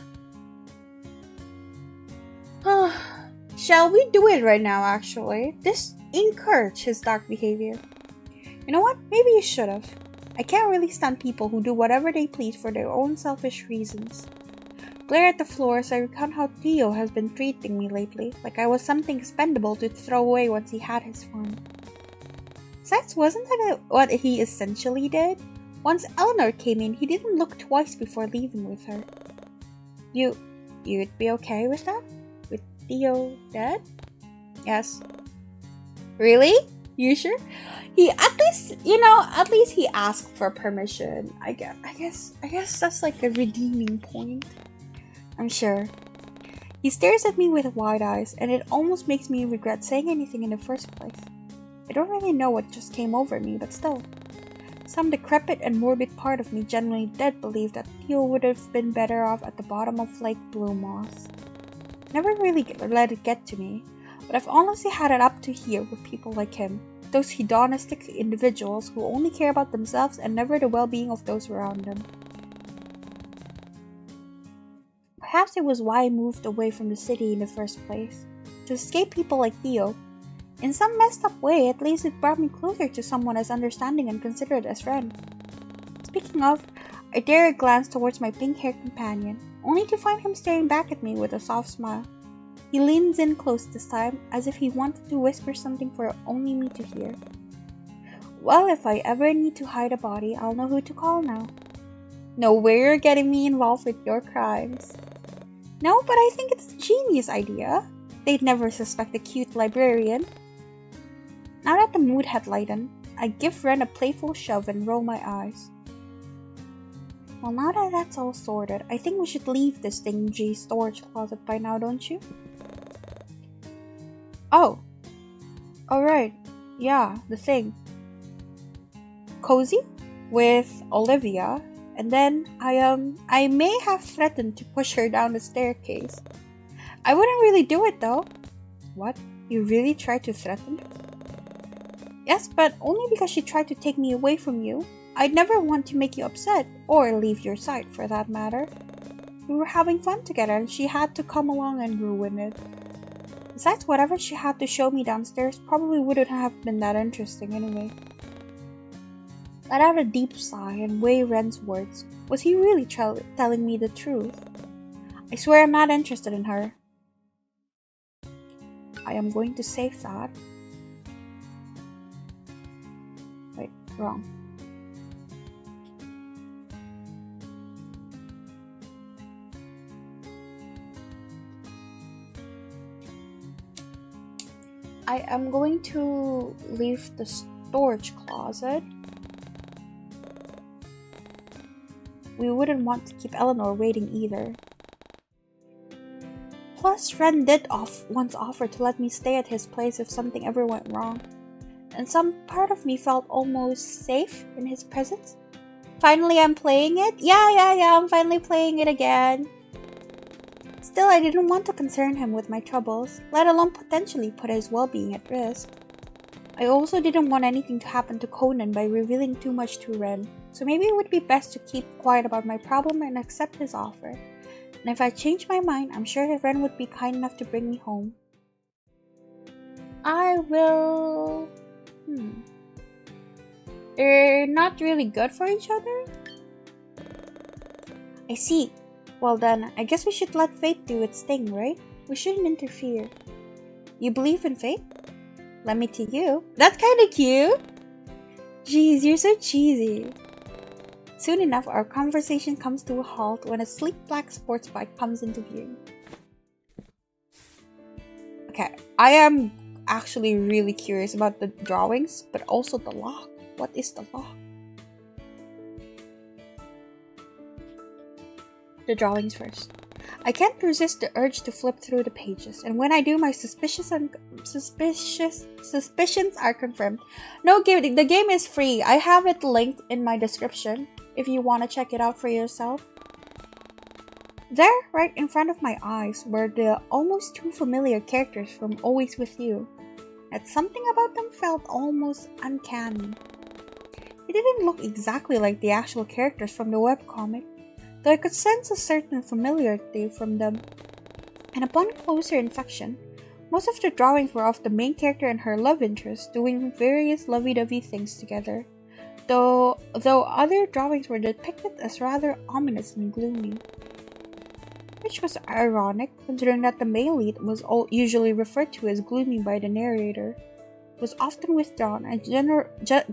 Shall we do it right now, actually? This encouraged his dark behavior. You know what? Maybe you should've. I can't really stand people who do whatever they please for their own selfish reasons. Glare at the floor as I recount how Theo has been treating me lately, like I was something expendable to throw away once he had his fun. Besides, wasn't that what he essentially did? Once Eleanor came in, he didn't look twice before leaving with her. You'd be okay with that? With Theo dead? Yes. Really? You sure? He at least he asked for permission. I guess that's like a redeeming point. I'm sure. He stares at me with wide eyes, and it almost makes me regret saying anything in the first place. I don't really know what just came over me, but still. Some decrepit and morbid part of me genuinely did believe that Theo would have been better off at the bottom of Lake Blue Moss. Never really let it get to me, but I've honestly had it up to here with people like him. Those hedonistic individuals who only care about themselves and never the well-being of those around them. Perhaps it was why I moved away from the city in the first place. To escape people like Theo. In some messed up way, at least it brought me closer to someone as understanding and considerate as Ren. Speaking of, I dare a glance towards my pink-haired companion, only to find him staring back at me with a soft smile. He leans in close this time, as if he wanted to whisper something for only me to hear. Well, if I ever need to hide a body, I'll know who to call now. No way you're getting me involved with your crimes. No, but I think it's a genius idea. They'd never suspect a cute librarian. Now that the mood had lightened, I give Ren a playful shove and roll my eyes. Well, now that that's all sorted, I think we should leave this dingy storage closet by now, don't you? Oh. Alright. Yeah, the thing. Cozy? With Olivia. And then, I may have threatened to push her down the staircase. I wouldn't really do it though. What? You really tried to threaten her? Yes, but only because she tried to take me away from you. I'd never want to make you upset, or leave your side for that matter. We were having fun together and she had to come along and ruin it. Besides, whatever she had to show me downstairs probably wouldn't have been that interesting anyway. Let out a deep sigh and weigh Ren's words. Was he really telling me the truth? I swear I'm not interested in her. I am going to save that. Wait, wrong. I am going to leave the storage closet. We wouldn't want to keep Eleanor waiting either. Plus, Ren did once offer to let me stay at his place if something ever went wrong. And some part of me felt almost safe in his presence. Finally, I'm playing it? Yeah, I'm finally playing it again. Still, I didn't want to concern him with my troubles, let alone potentially put his well-being at risk. I also didn't want anything to happen to Conan by revealing too much to Ren, so maybe it would be best to keep quiet about my problem and accept his offer. And if I changed my mind, I'm sure Ren would be kind enough to bring me home. I will... They're not really good for each other? I see. Well then, I guess we should let fate do its thing, right? We shouldn't interfere. You believe in fate? Let me to you. That's kinda cute! Jeez, you're so cheesy. Soon enough, our conversation comes to a halt when a sleek black sports bike comes into view. Okay, I am actually really curious about the drawings, but also the lock. What is the lock? The drawings first. I can't resist the urge to flip through the pages, and when I do, my suspicions are confirmed. No, the game is free. I have it linked in my description if you want to check it out for yourself. There, right in front of my eyes, were the almost too familiar characters from Always With You. Yet something about them felt almost uncanny. They didn't look exactly like the actual characters from the webcomic, though I could sense a certain familiarity from them. And upon closer inspection, most of the drawings were of the main character and her love interest doing various lovey-dovey things together, though other drawings were depicted as rather ominous and gloomy. Which was ironic, considering that the male lead was usually referred to as gloomy by the narrator, was often withdrawn and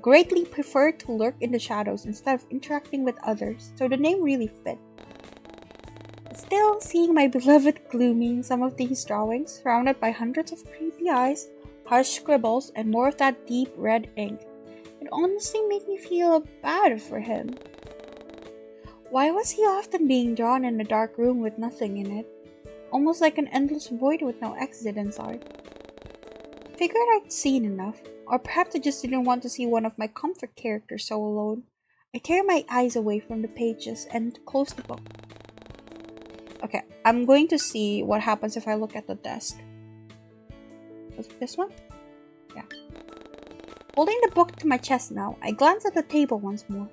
greatly preferred to lurk in the shadows instead of interacting with others, so the name really fit. Still, seeing my beloved Gloomy in some of these drawings, surrounded by hundreds of creepy eyes, harsh scribbles, and more of that deep red ink, it honestly made me feel bad for him. Why was he often being drawn in a dark room with nothing in it? Almost like an endless void with no exit inside. Figured I'd seen enough, or perhaps I just didn't want to see one of my comfort characters so alone. I tear my eyes away from the pages and close the book. Okay, I'm going to see what happens if I look at the desk. Was it this one? Yeah. Holding the book to my chest now, I glance at the table once more.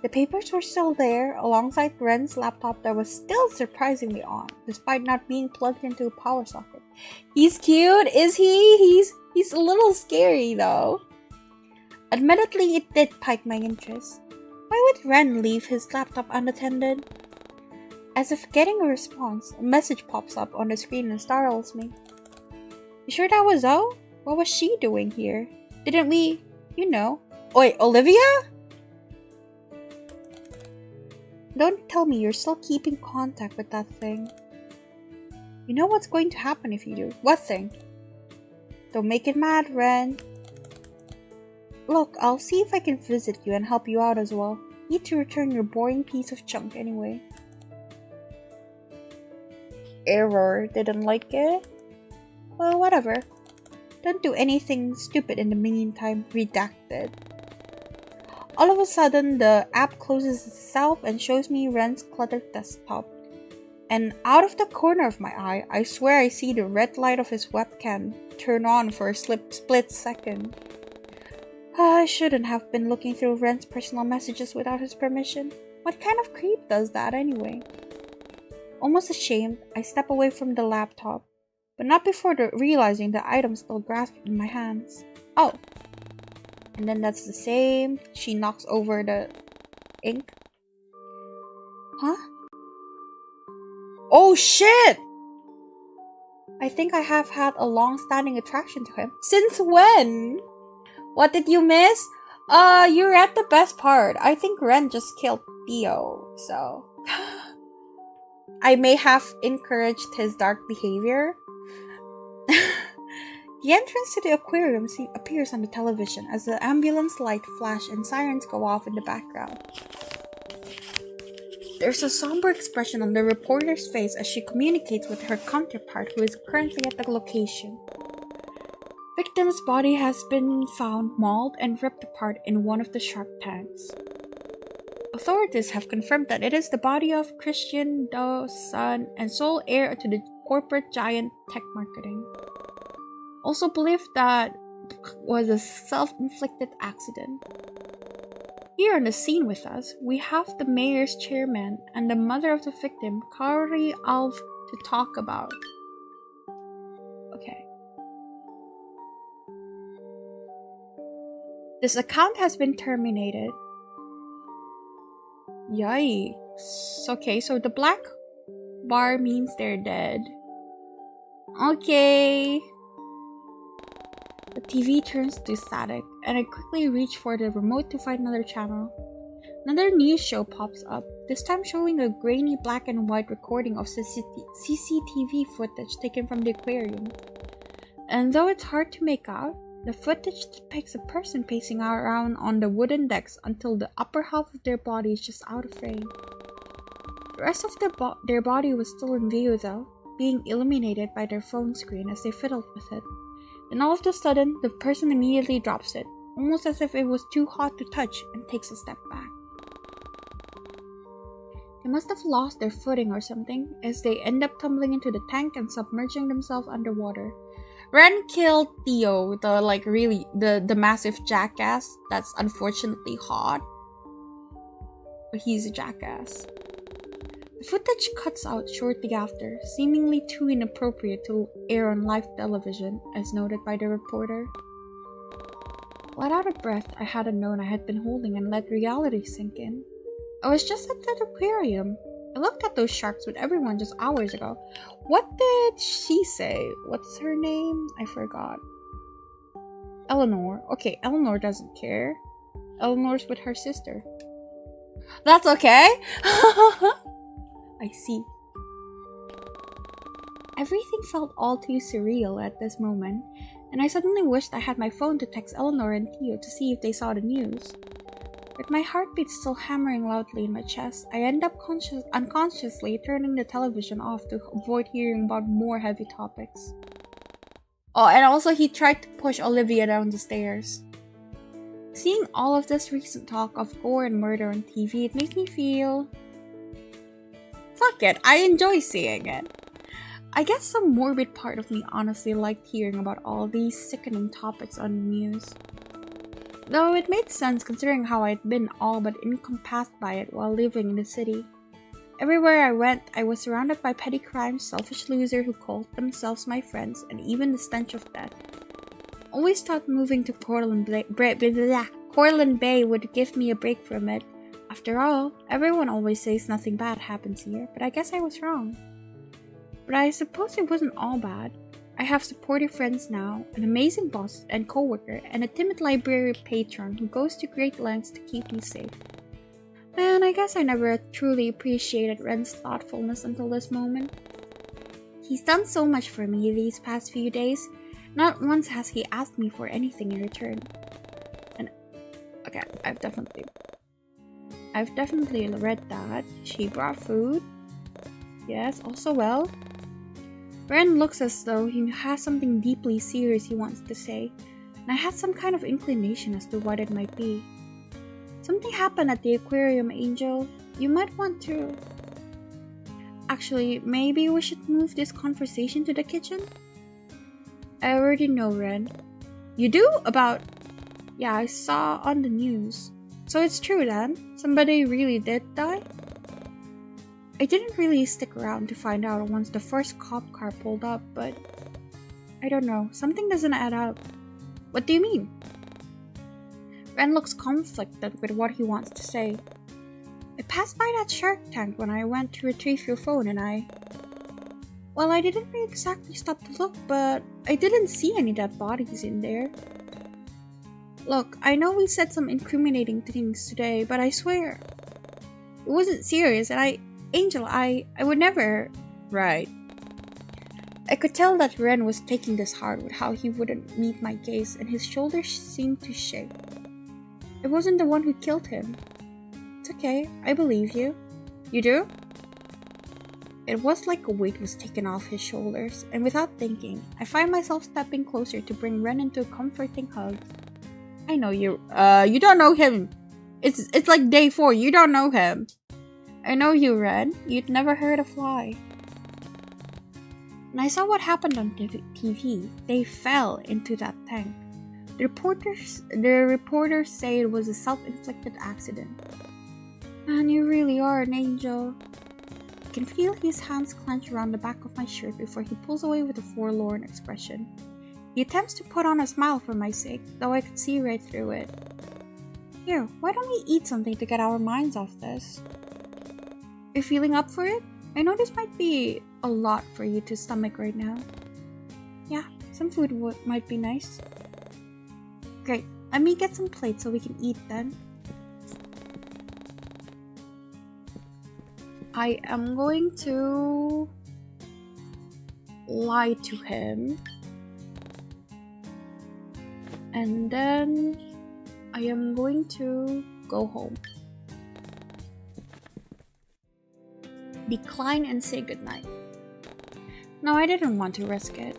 The papers were still there, alongside Ren's laptop that was still surprisingly on, despite not being plugged into a power socket. He's cute, is he? He's a little scary, though. Admittedly, it did pique my interest. Why would Ren leave his laptop unattended? As if getting a response, a message pops up on the screen and startles me. You sure that was Zoe? What was she doing here? Didn't we, Wait, Olivia? Don't tell me you're still keeping contact with that thing. You know what's going to happen if you do. What thing? Don't make it mad, Ren. Look, I'll see if I can visit you and help you out as well. Need to return your boring piece of junk anyway. Error. Didn't like it? Well, whatever. Don't do anything stupid in the meantime. Redacted. All of a sudden, the app closes itself and shows me Ren's cluttered desktop. And out of the corner of my eye, I swear I see the red light of his webcam turn on for a split second. I shouldn't have been looking through Ren's personal messages without his permission. What kind of creep does that anyway? Almost ashamed, I step away from the laptop, but not before realizing the item still grasped in my hands. Oh. And then that's the same. She knocks over the ink. Huh? Oh shit! I think I have had a long-standing attraction to him. Since when? What did you miss? You're at the best part. I think Ren just killed Theo, so... I may have encouraged his dark behavior. The entrance to the aquarium appears on the television as the ambulance light flash and sirens go off in the background. There's a somber expression on the reporter's face as she communicates with her counterpart who is currently at the location. Victim's body has been found mauled and ripped apart in one of the shark tanks. Authorities have confirmed that it is the body of Christian Doe, son and sole heir to the corporate giant Tech Marketing. Also believed that was a self-inflicted accident. Here on the scene with us, we have the mayor's chairman and the mother of the victim, Kari Alv, to talk about. Okay. This account has been terminated. Yikes. Okay, so the black bar means they're dead. Okay. The TV turns to static, and I quickly reach for the remote to find another channel. Another news show pops up, this time showing a grainy black and white recording of CCTV footage taken from the aquarium. And though it's hard to make out, the footage depicts a person pacing around on the wooden decks until the upper half of their body is just out of frame. The rest of their body was still in view though, being illuminated by their phone screen as they fiddled with it. Then all of a sudden, the person immediately drops it, almost as if it was too hot to touch, and takes a step back. They must have lost their footing or something, as they end up tumbling into the tank and submerging themselves underwater. Ren killed Theo, the massive jackass that's unfortunately hot. But he's a jackass. The footage cuts out shortly after, seemingly too inappropriate to air on live television, as noted by the reporter. Let out a breath I hadn't known I had been holding and let reality sink in. I was just at that aquarium. I looked at those sharks with everyone just hours ago. What did she say? What's her name? I forgot. Eleanor. Okay, Eleanor doesn't care. Eleanor's with her sister. That's okay. I see. Everything felt all too surreal at this moment, and I suddenly wished I had my phone to text Eleanor and Theo to see if they saw the news. With my heartbeat still hammering loudly in my chest, I end up unconsciously turning the television off to avoid hearing about more heavy topics. Oh, and also he tried to push Olivia down the stairs. Seeing all of this recent talk of gore and murder on TV, it makes me feel... Fuck it, I enjoy seeing it. I guess some morbid part of me honestly liked hearing about all these sickening topics on the news. Though it made sense considering how I'd been all but encompassed by it while living in the city. Everywhere I went, I was surrounded by petty crimes, selfish losers who called themselves my friends, and even the stench of death. Always thought moving to Cortland Bay would give me a break from it. After all, everyone always says nothing bad happens here, but I guess I was wrong. But I suppose it wasn't all bad. I have supportive friends now, an amazing boss and coworker, and a timid library patron who goes to great lengths to keep me safe. Man, I guess I never truly appreciated Ren's thoughtfulness until this moment. He's done so much for me these past few days. Not once has he asked me for anything in return. And okay, I've definitely read that. She brought food. Yes, also well. Ren looks as though he has something deeply serious he wants to say, and I had some kind of inclination as to what it might be. Something happened at the aquarium, Angel. You might want to... Actually, maybe we should move this conversation to the kitchen? I already know, Ren. You do? About... Yeah, I saw on the news. So it's true then? Somebody really did die? I didn't really stick around to find out once the first cop car pulled up, but... I don't know, something doesn't add up. What do you mean? Ren looks conflicted with what he wants to say. I passed by that shark tank when I went to retrieve your phone and Well, I didn't really exactly stop to look, but I didn't see any dead bodies in there. Look, I know we said some incriminating things today, but I swear... It wasn't serious, and Angel, I would never... Right. I could tell that Ren was taking this hard with how he wouldn't meet my gaze, and his shoulders seemed to shake. I wasn't the one who killed him. It's okay, I believe you. You do? It was like a weight was taken off his shoulders, and without thinking, I find myself stepping closer to bring Ren into a comforting hug. I know you don't know him. It's like day 4, you don't know him. I know you, Ren. You'd never hurt a fly. And I saw what happened on TV. They fell into that tank. The reporters say it was a self-inflicted accident. Man, you really are an angel. I can feel his hands clench around the back of my shirt before he pulls away with a forlorn expression. He attempts to put on a smile for my sake, though I could see right through it. Here, why don't we eat something to get our minds off this? Are you feeling up for it? I know this might be a lot for you to stomach right now. Yeah, some food might be nice. Great, let me get some plates so we can eat then. I am going to lie to him. And then I am going to go home. Decline and say goodnight. No, I didn't want to risk it.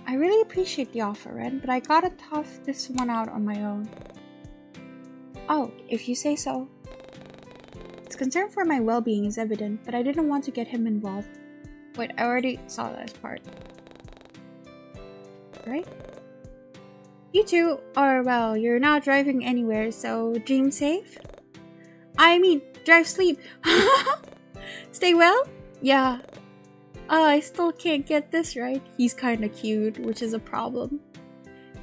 I really appreciate the offer, Ren, but I gotta tough this one out on my own. Oh, if you say so. His concern for my well-being is evident, but I didn't want to get him involved. Wait, I already saw that part. Right? You two are, well, you're not driving anywhere, so dream safe? I mean, drive sleep. Stay well? Yeah. I still can't get this right. He's kinda cute, which is a problem.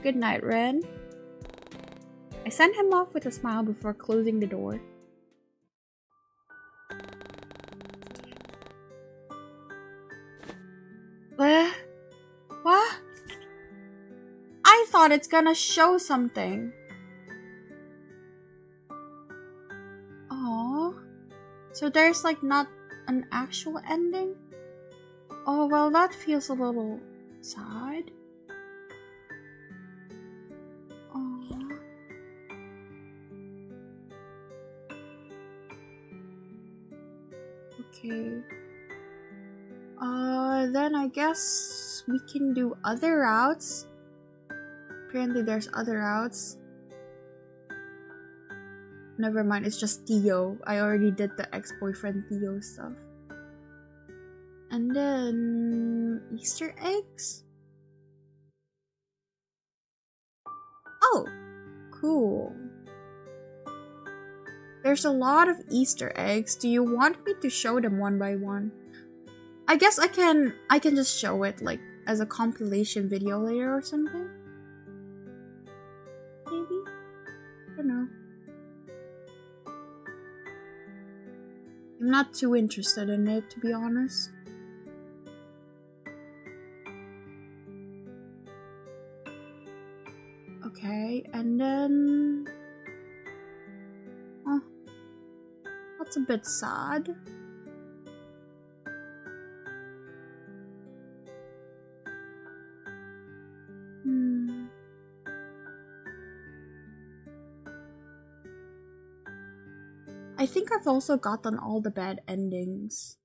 Good night, Ren. I sent him off with a smile before closing the door. What? I thought it's gonna show something. Oh, so there's like not an actual ending? Oh, well, that feels a little sad. Oh. Okay. Then I guess we can do other routes. Apparently there's other routes. Never mind, it's just Theo. I already did the ex-boyfriend Theo stuff. And then... Easter eggs? Oh! Cool. There's a lot of Easter eggs. Do you want me to show them one by one? I guess I can just show it like as a compilation video later or something. Maybe? I don't know. I'm not too interested in it, to be honest. Okay, and then... Oh, that's a bit sad. I think I've also gotten all the bad endings.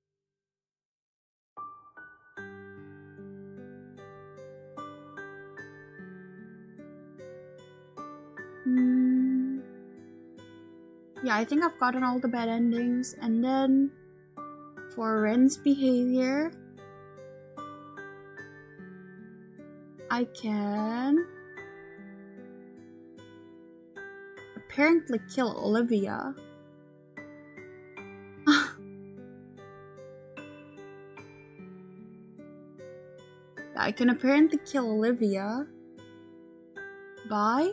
Yeah, I think I've gotten all the bad endings. And then for Ren's behavior, I can apparently kill Olivia. I can apparently kill Olivia by...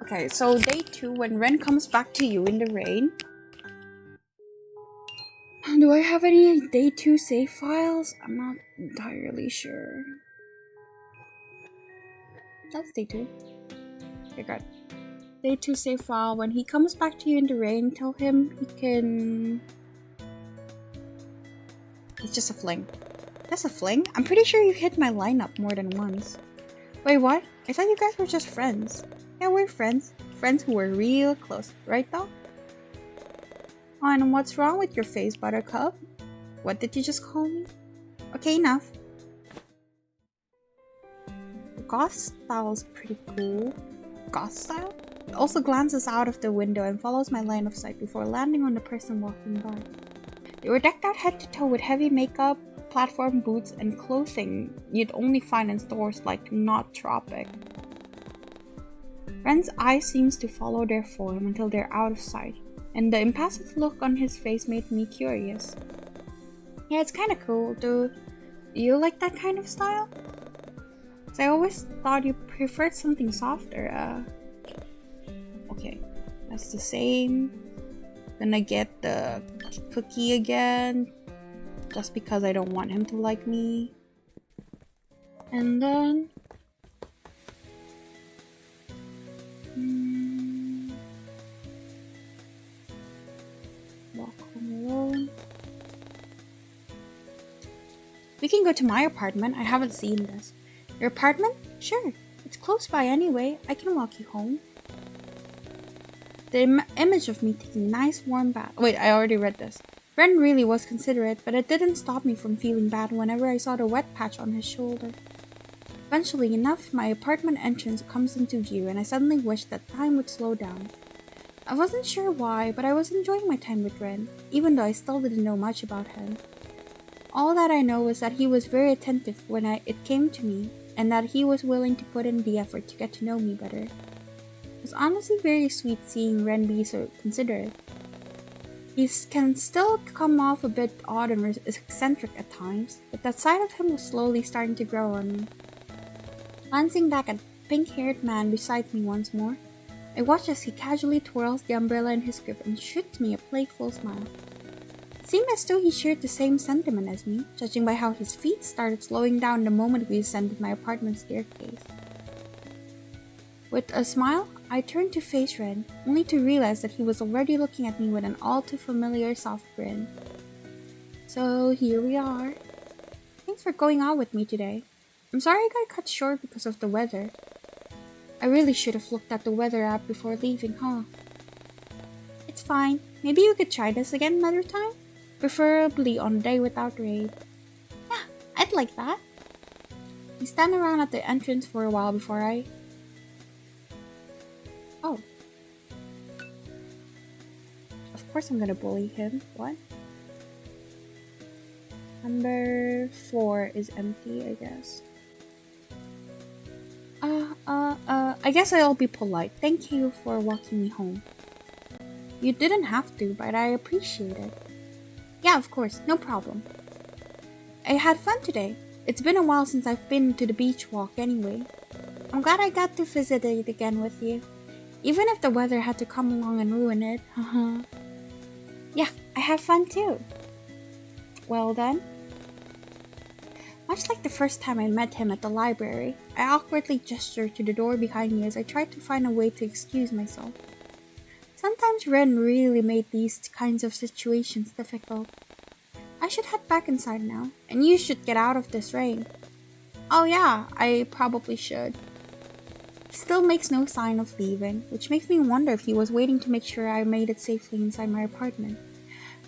Okay, so day 2, when Ren comes back to you in the rain. Do I have any day 2 save files? I'm not entirely sure. That's day 2. Okay, good. Day 2 save file. When he comes back to you in the rain, tell him he can... It's just a fling. That's a fling? I'm pretty sure you hit my lineup more than once. Wait, what? I thought you guys were just friends. Yeah, we're friends. Friends who were real close, right though? Oh, and what's wrong with your face, Buttercup? What did you just call me? Okay, enough. The goth style is pretty cool. Goth style? It also glances out of the window and follows my line of sight before landing on the person walking by. They were decked out head to toe with heavy makeup, platform boots, and clothing you'd only find in stores like Not Tropic. Ren's eye seems to follow their form until they're out of sight, and the impassive look on his face made me curious. Yeah, it's kinda cool. Do you like that kind of style? 'Cause I always thought you preferred something softer. Okay, that's the same. Gonna get the cookie again, just because I don't want him to like me. And then... walk home alone. We can go to my apartment. I haven't seen this. Your apartment? Sure. It's close by anyway. I can walk you home. The image of me taking a nice warm bath. Wait, I already read this. Ren really was considerate, but it didn't stop me from feeling bad whenever I saw the wet patch on his shoulder. Eventually enough, my apartment entrance comes into view and I suddenly wished that time would slow down. I wasn't sure why, but I was enjoying my time with Ren, even though I still didn't know much about him. All that I know was that he was very attentive when it came to me, and that he was willing to put in the effort to get to know me better. It was honestly very sweet seeing Ren be so considerate. He can still come off a bit odd and eccentric at times, but that side of him was slowly starting to grow on me. Glancing back at the pink-haired man beside me once more, I watched as he casually twirls the umbrella in his grip and shoots me a playful smile. It seemed as though he shared the same sentiment as me, judging by how his feet started slowing down the moment we ascended my apartment staircase. With a smile, I turned to face Ren, only to realize that he was already looking at me with an all too familiar soft grin. So here we are. Thanks for going out with me today. I'm sorry I got cut short because of the weather. I really should have looked at the weather app before leaving, huh? It's fine. Maybe you could try this again another time? Preferably on a day without rain. Yeah, I'd like that. We stand around at the entrance for a while before I... Oh. Of course I'm gonna bully him. What? Number 4 is empty, I guess. I guess I'll be polite. Thank you for walking me home. You didn't have to, but I appreciate it. Yeah, of course, no problem. I had fun today. It's been a while since I've been to the beach walk anyway. I'm glad I got to visit it again with you. Even if the weather had to come along and ruin it, haha. Yeah, I had fun too. Well then. Much like the first time I met him at the library, I awkwardly gestured to the door behind me as I tried to find a way to excuse myself. Sometimes Ren really made these kinds of situations difficult. I should head back inside now, and you should get out of this rain. Oh yeah, I probably should. He still makes no sign of leaving, which makes me wonder if he was waiting to make sure I made it safely inside my apartment.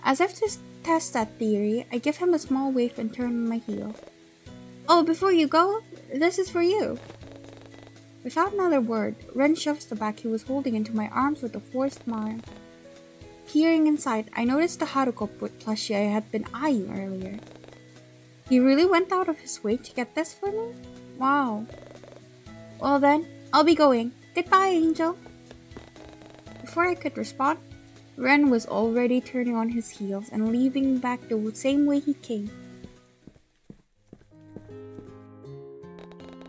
As if to test that theory, I give him a small wave and turn on my heel. Oh, before you go, this is for you. Without another word, Ren shoves the bag he was holding into my arms with a forced smile. Peering inside, I noticed the Haruko plushie I had been eyeing earlier. He really went out of his way to get this for me? Wow. Well then, I'll be going. Goodbye, Angel. Before I could respond, Ren was already turning on his heels and leaving back the same way he came.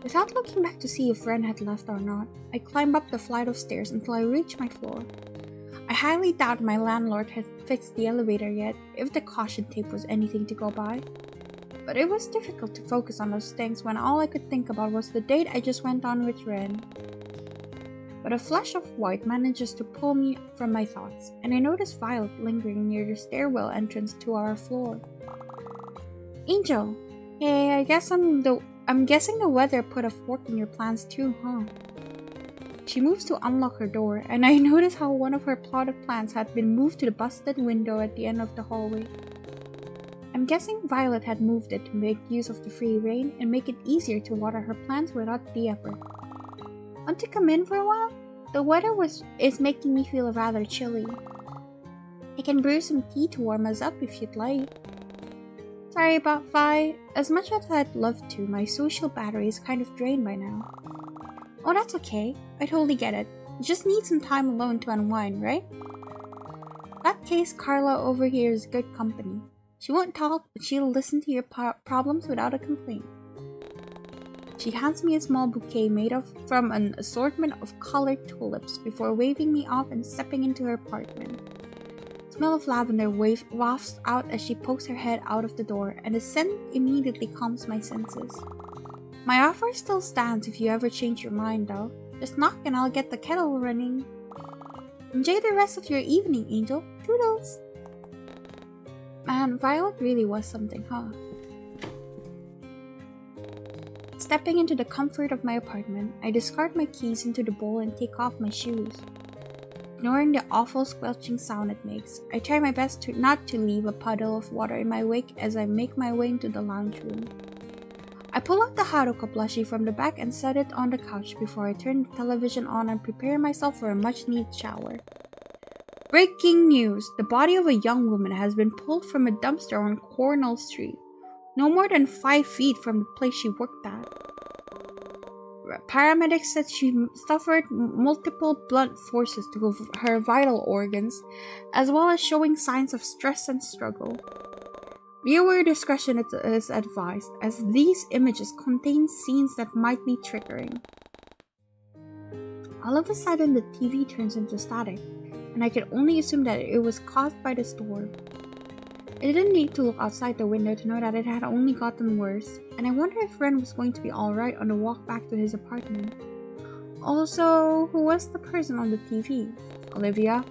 Without looking back to see if Ren had left or not, I climbed up the flight of stairs until I reached my floor. I highly doubt my landlord had fixed the elevator yet, if the caution tape was anything to go by. But it was difficult to focus on those things when all I could think about was the date I just went on with Ren. But a flash of white manages to pull me from my thoughts, and I noticed Violet lingering near the stairwell entrance to our floor. Angel, hey, I'm guessing the weather put a fork in your plans too, huh? She moves to unlock her door, and I notice how one of her plotted plants had been moved to the busted window at the end of the hallway. I'm guessing Violet had moved it to make use of the free rein and make it easier to water her plants without the effort. Want to come in for a while? The weather is making me feel rather chilly. I can brew some tea to warm us up if you'd like. Sorry about Vi. As much as I'd love to, my social battery is kind of drained by now. Oh, that's okay. I totally get it. You just need some time alone to unwind, right? In that case, Carla over here is good company. She won't talk, but she'll listen to your problems without a complaint. She hands me a small bouquet made from an assortment of colored tulips before waving me off and stepping into her apartment. The smell of lavender wafts out as she pokes her head out of the door, and the scent immediately calms my senses. My offer still stands if you ever change your mind, though. Just knock and I'll get the kettle running. Enjoy the rest of your evening, Angel. Toodles! Man, Violet really was something, huh? Stepping into the comfort of my apartment, I discard my keys into the bowl and take off my shoes. Ignoring the awful squelching sound it makes, I try my best not to leave a puddle of water in my wake as I make my way into the lounge room. I pull out the Haruko plushie from the back and set it on the couch before I turn the television on and prepare myself for a much-needed shower. Breaking news! The body of a young woman has been pulled from a dumpster on Cornell Street, no more than 5 feet from the place she worked at. Paramedics said she suffered multiple blunt forces to her vital organs, as well as showing signs of stress and struggle. Viewer discretion is advised, as these images contain scenes that might be triggering. All of a sudden, the TV turns into static, and I could only assume that it was caused by the storm. I didn't need to look outside the window to know that it had only gotten worse, and I wonder if Ren was going to be alright on the walk back to his apartment. Also, who was the person on the TV? Olivia?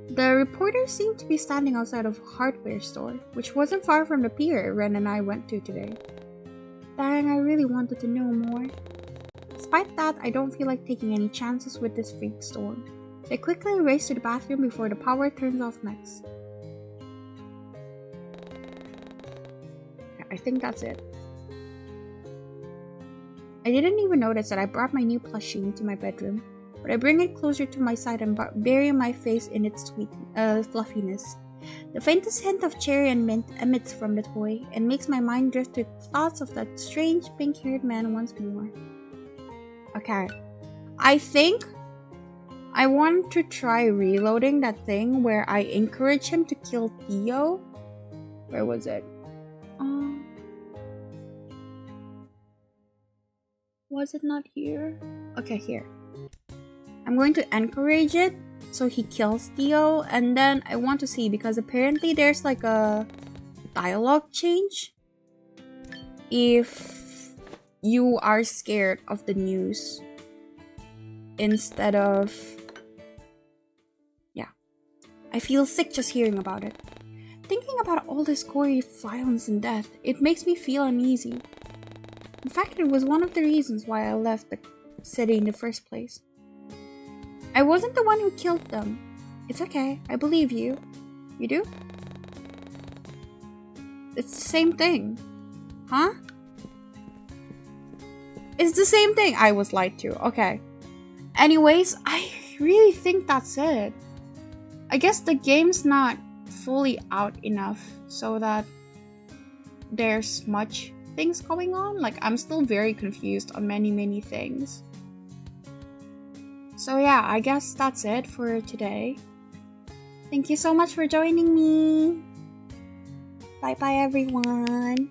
The reporter seemed to be standing outside of a hardware store, which wasn't far from the pier Ren and I went to today. Dang, I really wanted to know more. Despite that, I don't feel like taking any chances with this freak storm. So I quickly race to the bathroom before the power turns off next. I think that's it. I didn't even notice that I brought my new plushie into my bedroom, but I bring it closer to my side and bury my face in its sweet fluffiness. The faintest hint of cherry and mint emits from the toy and makes my mind drift to thoughts of that strange pink-haired man once more. Okay, I think I want to try reloading that thing where I encourage him to kill Theo. Where was it? Was it not here? Okay, here. I'm going to encourage it so he kills Theo, and then I want to see, because apparently there's like a dialogue change. if you are scared of the news instead of... Yeah. I feel sick just hearing about it. Thinking about all this gory violence and death, it makes me feel uneasy. In fact, it was one of the reasons why I left the city in the first place. I wasn't the one who killed them. It's okay, I believe you. You do? It's the same thing. Huh? It's the same thing. I was lied to. Okay. Anyways, I really think that's it. I guess the game's not fully out enough so that there's much things going on. Like, I'm still very confused on many things. So yeah, I guess that's it for today. Thank you so much for joining me. Bye bye everyone.